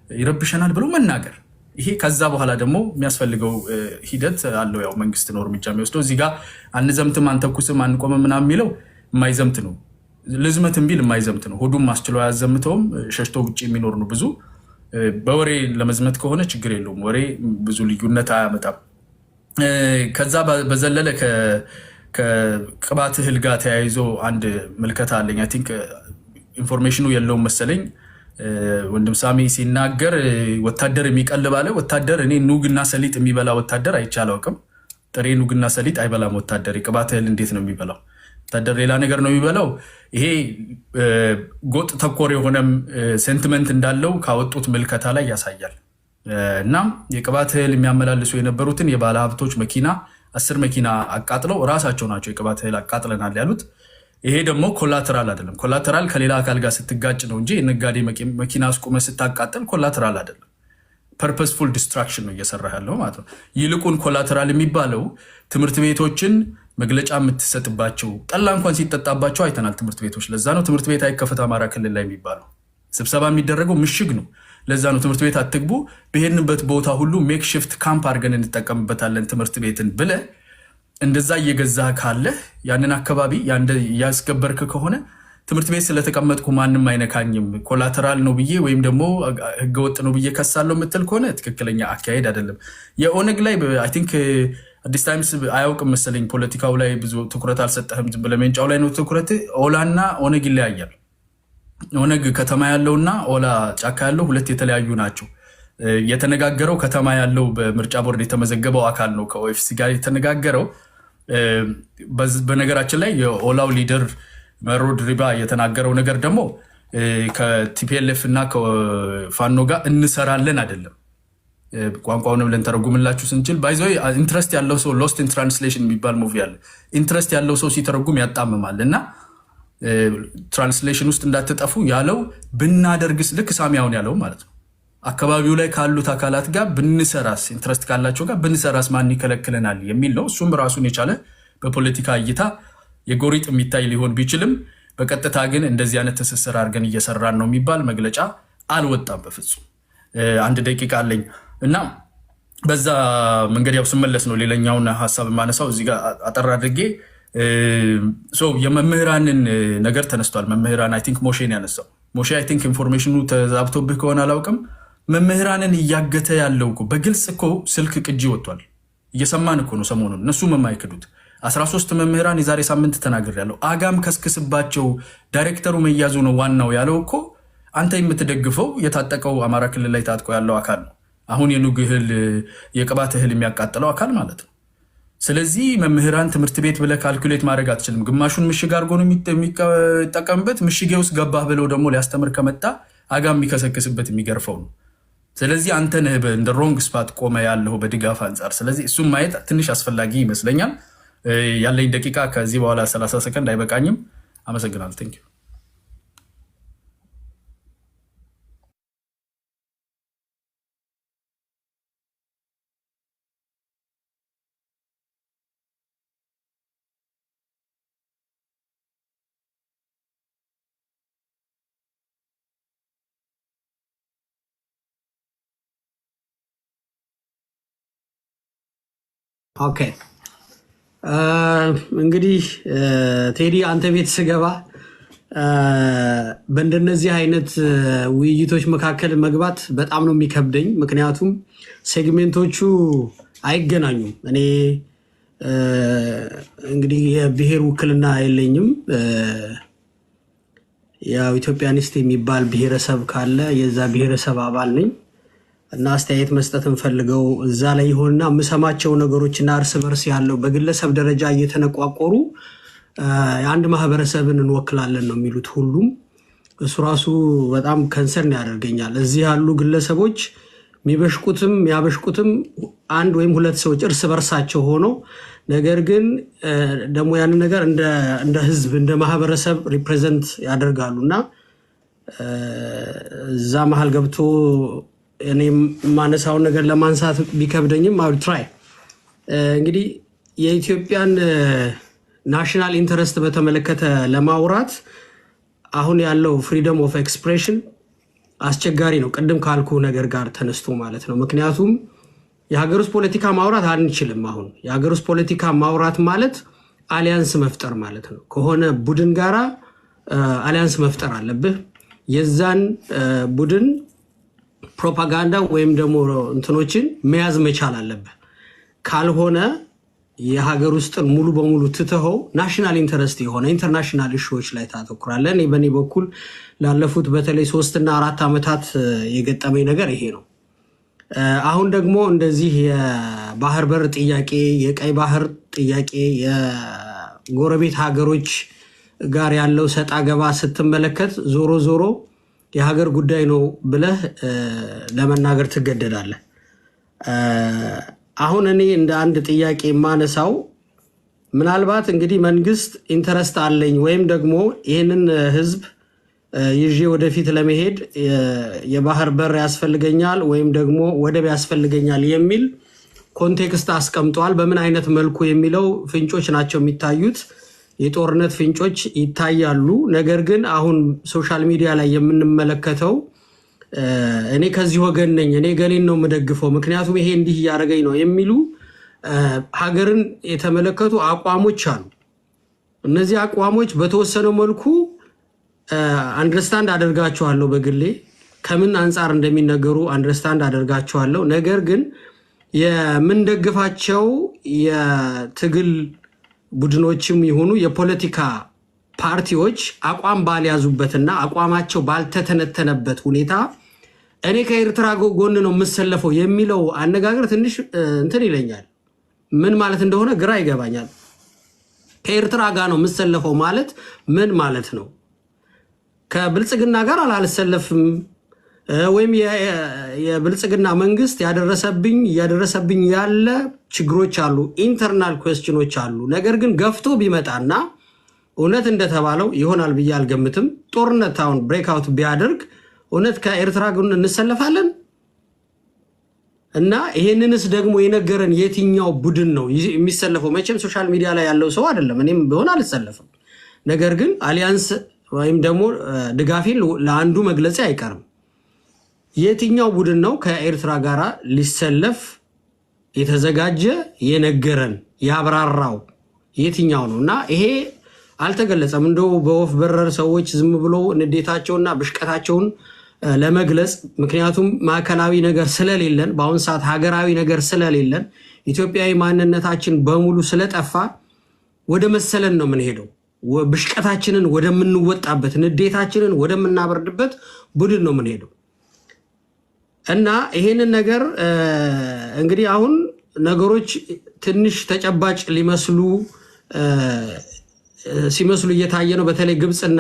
ይረብሸናል ብሎ መናገር። ይሄ ከዛ በኋላ ደግሞ የሚያስፈልገው ሂደት አለው። ያው መንግስት ነው እርምጃ የሚወስደው። እዚህ ጋር አንዘምትም፣ አንተኩስም፣ አንቆምም ምናምን የሚለው የማይዘምት ነው። ልዝመትም ቢል የማይዘምት ነው። ሆዱም አስችሎ አያዘምተውም። ሸሽቶ ውጭ የሚኖር ነው። ብዙ በወሬ ለመዝመት ከሆነ ችግር የለውም። ወሬ ብዙ ልዩነት አያመጣም። ከዛ በዘለለ ከቅባት እህል ጋር ተያይዞ አንድ ምልከታ አለኝ። አይ ቲንክ ኢንፎርሜሽኑ የለውም መሰለኝ። ወንድም ሳሚ ሲናገር ወታደር የሚቀልብ አለ። ወታደር እኔ ኑግና ሰሊጥ የሚበላ ወታደር አይቼ አላውቅም። ጥሬ ኑግና ሰሊጥ አይበላም ወታደር። የቅባት እህል እንዴት ነው የሚበላው? ወታደር ሌላ ነገር ነው የሚበላው። ይሄ ጎጥ ተኮር የሆነም ሴንቲመንት እንዳለው ካወጡት ምልከታ ላይ ያሳያል። እናም የቅባት እህል የሚያመላልሱ የነበሩትን የባለ ሀብቶች መኪና 10 መኪና አቃጥለው እራሳቸው ናቸው የቅባት እህል አቃጥለናል ያሉት። ይሄ ደግሞ ኮላተራል አይደለም። ኮላተራል ከሌላ አካል ጋር ስትጋጭ ነው እንጂ የነጋዴ መኪና አስቁመ ስታቃጥል ኮላተራል አይደለም። ፐርፐስፉል ዲስትራክሽን ነው እየሰራ ያለው ማለት ነው። ይልቁን ኮላተራል የሚባለው ትምህርት ቤቶችን መግለጫ የምትሰጥባቸው ጠላ እንኳን ሲጠጣባቸው አይተናል ትምህርት ቤቶች። ለዛ ነው ትምህርት ቤት አይከፈት አማራ ክልል ላይ የሚባለው። ስብሰባ የሚደረገው ምሽግ ነው። ለዛ ነው ትምህርት ቤት አትግቡ፣ በሄድንበት ቦታ ሁሉ ሜክ ሽፍት ካምፕ አድርገን እንጠቀምበታለን ትምህርት ቤትን ብለ እንደዛ እየገዛ ካለ ያንን አካባቢ ያስገበርክ ከሆነ ትምህርት ቤት ስለተቀመጥኩ ማንም አይነካኝም ኮላተራል ነው ብዬ ወይም ደግሞ ህገወጥ ነው ብዬ ከሳለው የምትል ከሆነ ትክክለኛ አካሄድ አይደለም። የኦነግ ላይ አይ ቲንክ አዲስ ታይምስ አያውቅም መሰለኝ ፖለቲካው ላይ ብዙ ትኩረት አልሰጠህም። ዝም ብለህ ሜንጫው ላይ ነው ትኩረት። ኦላና ኦነግ ይለያያል። ኦነግ ከተማ ያለውና ኦላ ጫካ ያለው ሁለት የተለያዩ ናቸው። የተነጋገረው ከተማ ያለው በምርጫ ቦርድ የተመዘገበው አካል ነው ከኦኤፍሲ ጋር የተነጋገረው። በነገራችን ላይ የኦላው ሊደር መሮ ድሪባ የተናገረው ነገር ደግሞ ከቲፒኤልኤፍ እና ከፋኖ ጋር እንሰራለን አይደለም። ቋንቋውንም ልንተረጉምላችሁ ስንችል ባይዘ ኢንትረስት ያለው ሰው ሎስት ኢን ትራንስሌሽን የሚባል ሙቪ አለ። ኢንትረስት ያለው ሰው ሲተረጉም ያጣምማል እና ትራንስሌሽን ውስጥ እንዳትጠፉ ያለው ብናደርግስ ልክ ሳሚያውን ያለው ማለት ነው። አካባቢው ላይ ካሉት አካላት ጋር ብንሰራስ፣ ኢንትረስት ካላቸው ጋር ብንሰራስ ማን ይከለክለናል የሚል ነው። እሱም ራሱን የቻለ በፖለቲካ እይታ የጎሪጥ የሚታይ ሊሆን ቢችልም በቀጥታ ግን እንደዚህ አይነት ትስስር አድርገን እየሰራን ነው የሚባል መግለጫ አልወጣም በፍጹም። 1 ደቂቃ አለኝ እና በዛ መንገድ ያው ስመለስ ነው ሌላኛውን ሀሳብ የማነሳው እዚህ ጋር አጠር አድርጌ የመምህራንን ነገር ተነስቷል። መምህራን አይ ቲንክ ሞሼን ያነሳው ሞሼ አይ ቲንክ ኢንፎርሜሽኑ ተዛብቶብህ ከሆነ አላውቅም። መምህራንን እያገተ ያለው እኮ በግልጽ እኮ ስልክ ቅጂ ወጥቷል። እየሰማን እኮ ነው ሰሞኑን። እነሱም የማይክዱት 13 መምህራን የዛሬ ሳምንት ተናግር ያለው አጋም ከስክስባቸው ዳይሬክተሩ መያዙ ነው ዋናው ያለው እኮ አንተ የምትደግፈው የታጠቀው አማራ ክልል ላይ ታጥቆ ያለው አካል ነው። አሁን የኑግ እህል የቅባት እህል የሚያቃጥለው አካል ማለት ነው። ስለዚህ መምህራን ትምህርት ቤት ብለህ ካልኩሌት ማድረግ አትችልም። ግማሹን ምሽግ አድርጎ ነው የሚጠቀምበት። ምሽጌ ውስጥ ገባህ ብለው ደግሞ ሊያስተምር ከመጣ አጋም የሚከሰክስበት የሚገርፈው ነው። ስለዚህ አንተ ነህ እንደ ሮንግ ስፓት ቆመ ያለው በድጋፍ አንጻር። ስለዚህ እሱም ማየት ትንሽ አስፈላጊ ይመስለኛል። ያለኝ ደቂቃ ከዚህ በኋላ 30 ሰከንድ አይበቃኝም። አመሰግናለሁ። ቴንክ ዩ። ኦኬ እንግዲህ ቴዲ አንተ ቤት ስገባ በእንደነዚህ አይነት ውይይቶች መካከል መግባት በጣም ነው የሚከብደኝ። ምክንያቱም ሴግሜንቶቹ አይገናኙም። እኔ እንግዲህ የብሔር ውክልና የለኝም። ያው ኢትዮጵያኒስት የሚባል ብሔረሰብ ካለ የዛ ብሔረሰብ አባል ነኝ እና አስተያየት መስጠት እንፈልገው እዛ ላይ ይሆንና የምሰማቸው ነገሮችና እርስ በርስ ያለው በግለሰብ ደረጃ እየተነቋቆሩ የአንድ ማህበረሰብን እንወክላለን ነው የሚሉት ሁሉም። እሱ ራሱ በጣም ከንሰርን ያደርገኛል። እዚህ ያሉ ግለሰቦች የሚበሽቁትም ያበሽቁትም አንድ ወይም ሁለት ሰዎች እርስ በርሳቸው ሆነው ነገር ግን ደግሞ ያንን ነገር እንደ ህዝብ እንደ ማህበረሰብ ሪፕሬዘንት ያደርጋሉና እዛ መሃል ገብቶ እኔ ማነሳውን ነገር ለማንሳት ቢከብደኝም አው ትራይ እንግዲህ የኢትዮጵያን ናሽናል ኢንተረስት በተመለከተ ለማውራት አሁን ያለው ፍሪደም ኦፍ ኤክስፕሬሽን አስቸጋሪ ነው። ቅድም ካልኩ ነገር ጋር ተነስቶ ማለት ነው። ምክንያቱም የሀገር ውስጥ ፖለቲካ ማውራት አንችልም። አሁን የሀገር ውስጥ ፖለቲካ ማውራት ማለት አሊያንስ መፍጠር ማለት ነው። ከሆነ ቡድን ጋራ አሊያንስ መፍጠር አለብህ። የዛን ቡድን ፕሮፓጋንዳ ወይም ደግሞ እንትኖችን መያዝ መቻል አለብህ። ካልሆነ የሀገር ውስጥን ሙሉ በሙሉ ትተኸው ናሽናል ኢንተረስት የሆነ ኢንተርናሽናል ኢሹዎች ላይ ታተኩራለህ። እኔ በእኔ በኩል ላለፉት በተለይ 3 እና 4 ዓመታት የገጠመኝ ነገር ይሄ ነው። አሁን ደግሞ እንደዚህ የባህር በር ጥያቄ፣ የቀይ ባህር ጥያቄ፣ የጎረቤት ሀገሮች ጋር ያለው ሰጣ ገባ ስትመለከት ዞሮ ዞሮ የሀገር ጉዳይ ነው ብለህ ለመናገር ትገደዳለህ። አሁን እኔ እንደ አንድ ጥያቄ የማነሳው ምናልባት እንግዲህ መንግስት ኢንተረስት አለኝ ወይም ደግሞ ይህንን ህዝብ ይዤ ወደፊት ለመሄድ የባህር በር ያስፈልገኛል ወይም ደግሞ ወደብ ያስፈልገኛል የሚል ኮንቴክስት አስቀምጧል። በምን አይነት መልኩ የሚለው ፍንጮች ናቸው የሚታዩት። የጦርነት ፍንጮች ይታያሉ። ነገር ግን አሁን ሶሻል ሚዲያ ላይ የምንመለከተው እኔ ከዚህ ወገን ነኝ፣ እኔ ገሌን ነው የምደግፈው ምክንያቱም ይሄ እንዲህ እያደረገኝ ነው የሚሉ ሀገርን የተመለከቱ አቋሞች አሉ። እነዚህ አቋሞች በተወሰነ መልኩ አንደርስታንድ አደርጋቸዋለሁ። በግሌ ከምን አንጻር እንደሚነገሩ አንደርስታንድ አደርጋቸዋለሁ። ነገር ግን የምንደግፋቸው የትግል ቡድኖችም ይሁኑ የፖለቲካ ፓርቲዎች አቋም ባልያዙበትና አቋማቸው ባልተተነተነበት ሁኔታ እኔ ከኤርትራ ጎን ነው የምሰለፈው የሚለው አነጋገር ትንሽ እንትን ይለኛል። ምን ማለት እንደሆነ ግራ ይገባኛል። ከኤርትራ ጋር ነው የምሰለፈው ማለት ምን ማለት ነው? ከብልጽግና ጋር አልሰለፍም ወይም የብልጽግና መንግስት ያደረሰብኝ ያለ ችግሮች አሉ፣ ኢንተርናል ኩዌስችኖች አሉ። ነገር ግን ገፍቶ ቢመጣና እውነት እንደተባለው ይሆናል ብዬ አልገምትም። ጦርነት አሁን ብሬክ አውት ቢያደርግ እውነት ከኤርትራ ጋር እንሰለፋለን እና ይሄንንስ ደግሞ የነገረን የትኛው ቡድን ነው የሚሰለፈው? መቼም ሶሻል ሚዲያ ላይ ያለው ሰው አይደለም፣ እኔም ቢሆን አልሰለፍም። ነገር ግን አሊያንስ ወይም ደግሞ ድጋፌን ለአንዱ መግለጽ አይቀርም። የትኛው ቡድን ነው ከኤርትራ ጋር ሊሰለፍ የተዘጋጀ የነገረን ያብራራው የትኛው ነው? እና ይሄ አልተገለጸም። እንደው በወፍ በረር ሰዎች ዝም ብሎ ንዴታቸውና ብሽቀታቸውን ለመግለጽ ምክንያቱም ማዕከላዊ ነገር ስለሌለን በአሁን ሰዓት ሀገራዊ ነገር ስለሌለን ኢትዮጵያዊ ማንነታችን በሙሉ ስለጠፋ ወደ መሰለን ነው የምንሄደው። ብሽቀታችንን ወደምንወጣበት ንዴታችንን ወደምናበርድበት ቡድን ነው የምንሄደው እና ይሄንን ነገር እንግዲህ አሁን ነገሮች ትንሽ ተጨባጭ ሲመስሉ እየታየ ነው። በተለይ ግብፅና